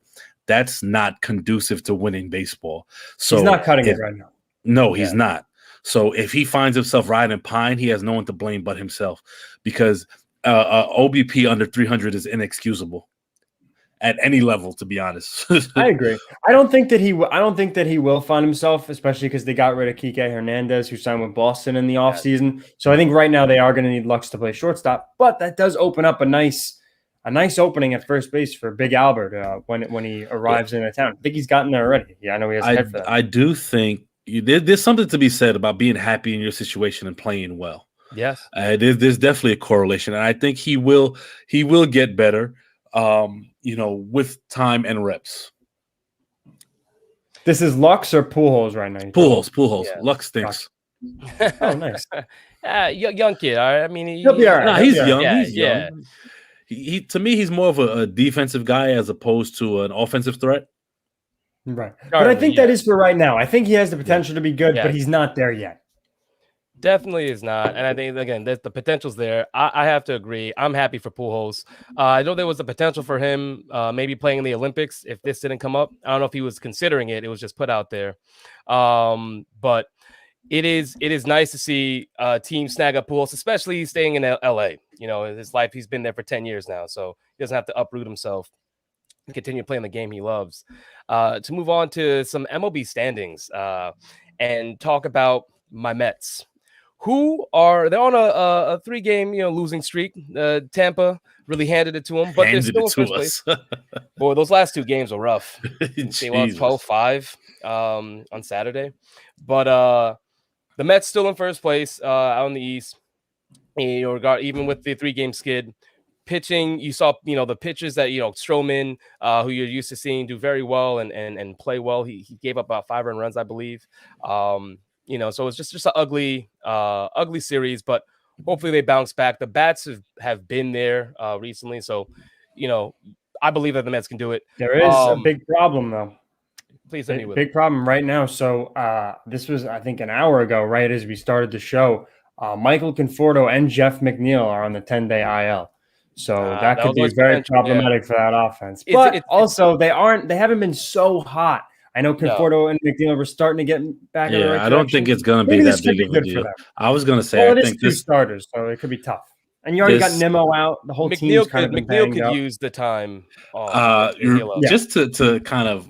That's not conducive to winning baseball. So he's not cutting it right now. No, he's not. So if he finds himself riding pine, he has no one to blame but himself, because OBP under 300 is inexcusable at any level, to be honest. I agree. I don't think that he will find himself, especially because they got rid of Kike Hernandez, who signed with Boston in the offseason. So I think right now they are going to need Lux to play shortstop, but that does open up a nice opening at first base for Big Albert when he arrives in a town. I think he's gotten there already. Yeah, I know he has a head for that. I do think there's something to be said about being happy in your situation and playing well. Yes, there's definitely a correlation, and I think he will get better. With time and reps. This is Lux or Pujols right now? Pujols. Yeah. Lux stinks. Oh, nice. Young kid. I mean, he'll be all right. He's young. Yeah, he's young. He to me, he's more of a defensive guy as opposed to an offensive threat. Right. But I think that is for right now. I think he has the potential to be good, Yeah. but he's not there yet. Definitely is not. And I think, again, the potential's there. I have to agree. I'm happy for Pujols. I know there was a potential for him maybe playing in the Olympics if this didn't come up. I don't know if he was considering it. It was just put out there. But it is nice to see teams snag up Pujols, especially staying in L.A. His life, he's been there for 10 years now, so he doesn't have to uproot himself and continue playing the game he loves. To move on to some MLB standings and talk about my Mets. They're on a 3-game losing streak. Tampa really handed it to them, but they're still in first place. Boy, those last 2 games were rough. They lost 12-5 on Saturday, but the Mets still in first place out in the East. Even with the 3-game skid. Pitching, you saw the pitchers that Stroman, who you're used to seeing do very well and play well. He gave up about 5 earned runs, I believe. So it's just an ugly series, but hopefully they bounce back. The bats have been there recently, so I believe that the Mets can do it. There is a big problem though. Please hit me with big problem right now. So this was, I think, an hour ago, right as we started the show. Michael Conforto and Jeff McNeil are on the 10-day IL. So that could be very problematic for that offense. But also they haven't been so hot. I know Conforto and McNeil were starting to get back in the right direction. I don't think it's going to be that big of a deal. I was going to say, I think this starters, so it could be tough. And you already got Nimmo out. The whole team's kind of been McNeil banged could up. use the time off. Just to kind of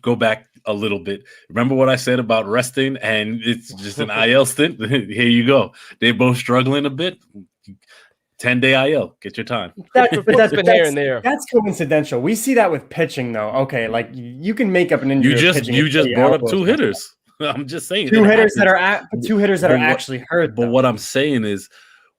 go back a little bit. Remember what I said about resting, and it's just an IL stint. Here you go. They're both struggling a bit. 10-day IL. Get your time. That's been here and there. That's coincidental. We see that with pitching, though. Okay, like you can make up an injury. You just brought up two hitters. I'm just saying two hitters that are actually hurt. But what I'm saying is,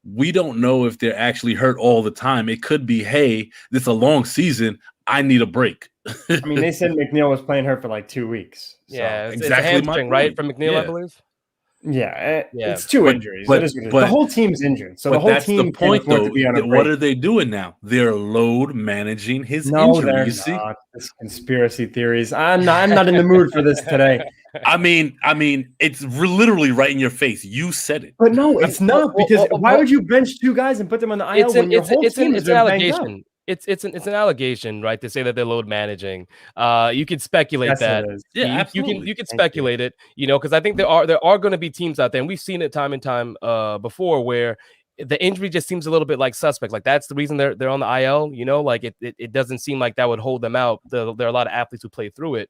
we don't know if they're actually hurt all the time. It could be, hey, this is a long season. I need a break. I mean, they said McNeil was playing hurt for like 2 weeks. So. Yeah, it's a hamstring, right, from McNeil, I believe. Yeah, it's two injuries. But the whole team's injured. So the whole team. The point, though. What are they doing now? They're load managing his injury. They're not. It's conspiracy theories. I'm not in the mood for this today. I mean, it's literally right in your face. You said it. But no, it's not, because why would you bench two guys and put them on the IL when your whole team is an allegation? It's an allegation, right, to say that they're load managing. You can speculate that. Yeah, absolutely. You can speculate it, because I think there are going to be teams out there, and we've seen it time and time before, where the injury just seems a little bit like suspect. Like that's the reason they're on the IL. Like it doesn't seem like that would hold them out. There are a lot of athletes who play through it.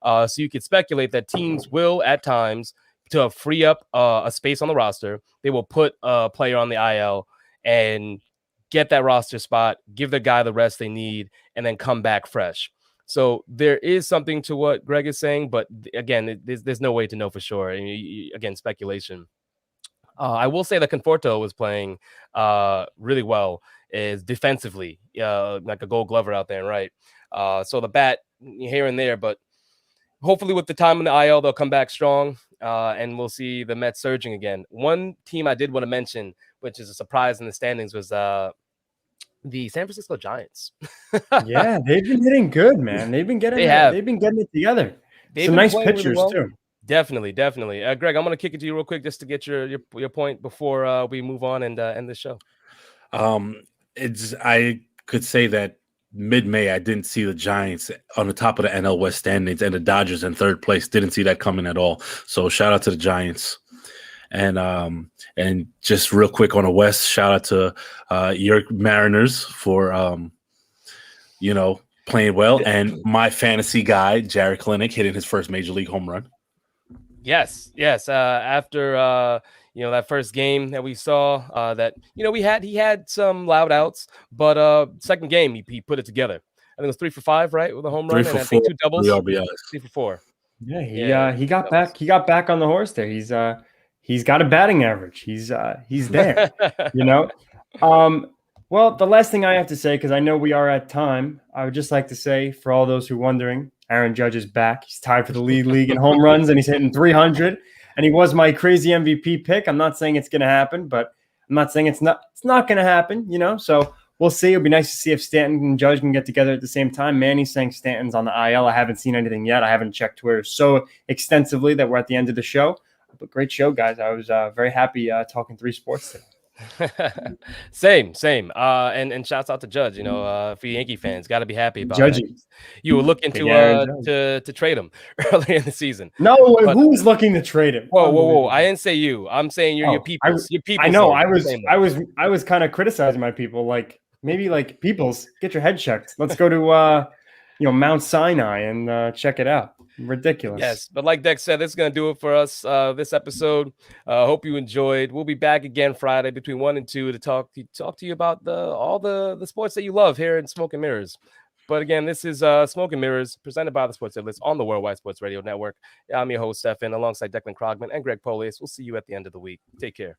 So you could speculate that teams will at times, to free up a space on the roster, they will put a player on the IL and get that roster spot, give the guy the rest they need, and then come back fresh. So there is something to what Greg is saying, but again, there's no way to know for sure. Again, speculation. I will say that Conforto was playing really well, is defensively, like a Gold Glover out there, right? So the bat here and there, but hopefully with the time in the IL, they'll come back strong, and we'll see the Mets surging again. One team I did want to mention, which is a surprise in the standings, was the San Francisco Giants. Yeah, they've been hitting good, man. They've been getting it together. Some nice pitchers really well. Too. Definitely. Greg, I'm going to kick it to you real quick just to get your point before we move on and end the show. I could say that mid-May, I didn't see the Giants on the top of the NL West standings and the Dodgers in third place. Didn't see that coming at all. So shout out to the Giants. And just real quick on the West, shout out to your Mariners for playing well, and my fantasy guy Jared Klinick hitting his first major league home run. Yes. After that first game that we saw, that he had some loud outs, but second game he put it together. I think it was 3 for 5, right, with a home run, and I think 2 doubles. 3 for 4. Yeah, he got back. He got back on the horse there. He's got a batting average. He's there. Well, the last thing I have to say, because I know we are at time, I would just like to say, for all those who are wondering, Aaron Judge is back. He's tied for the league in home runs, and he's hitting 300. And he was my crazy MVP pick. I'm not saying it's going to happen, but I'm not saying it's not going to happen. So we'll see. It'll be nice to see if Stanton and Judge can get together at the same time. Manny's saying Stanton's on the IL. I haven't seen anything yet. I haven't checked Twitter so extensively that we're at the end of the show. But great show, guys. I was very happy talking 3 sports today. Same. And shouts out to Judge. For Yankee fans, got to be happy about Judge. You were looking to trade him earlier in the season. No, who was looking to trade him? Whoa! I didn't say you. I'm saying your people. Your people. I know. I was kind of criticizing my people. Like maybe like people's get your head checked. Let's go to Mount Sinai and check it out. Ridiculous. Yes, but like Dex said, this is going to do it for us this episode. Hope you enjoyed. We'll be back again Friday between 1 and 2 to talk to you about all the sports that you love here in Smoke and Mirrors. But again, this is Smoke and Mirrors presented by the Sports List on the Worldwide Sports Radio Network. I'm your host, Stefan, alongside Declan Krogman and Greg Polius. We'll see you at the end of the week. Take care.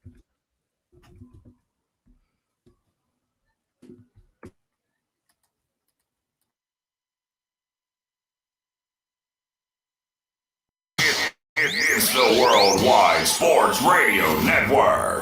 It's the Worldwide Sports Radio Network.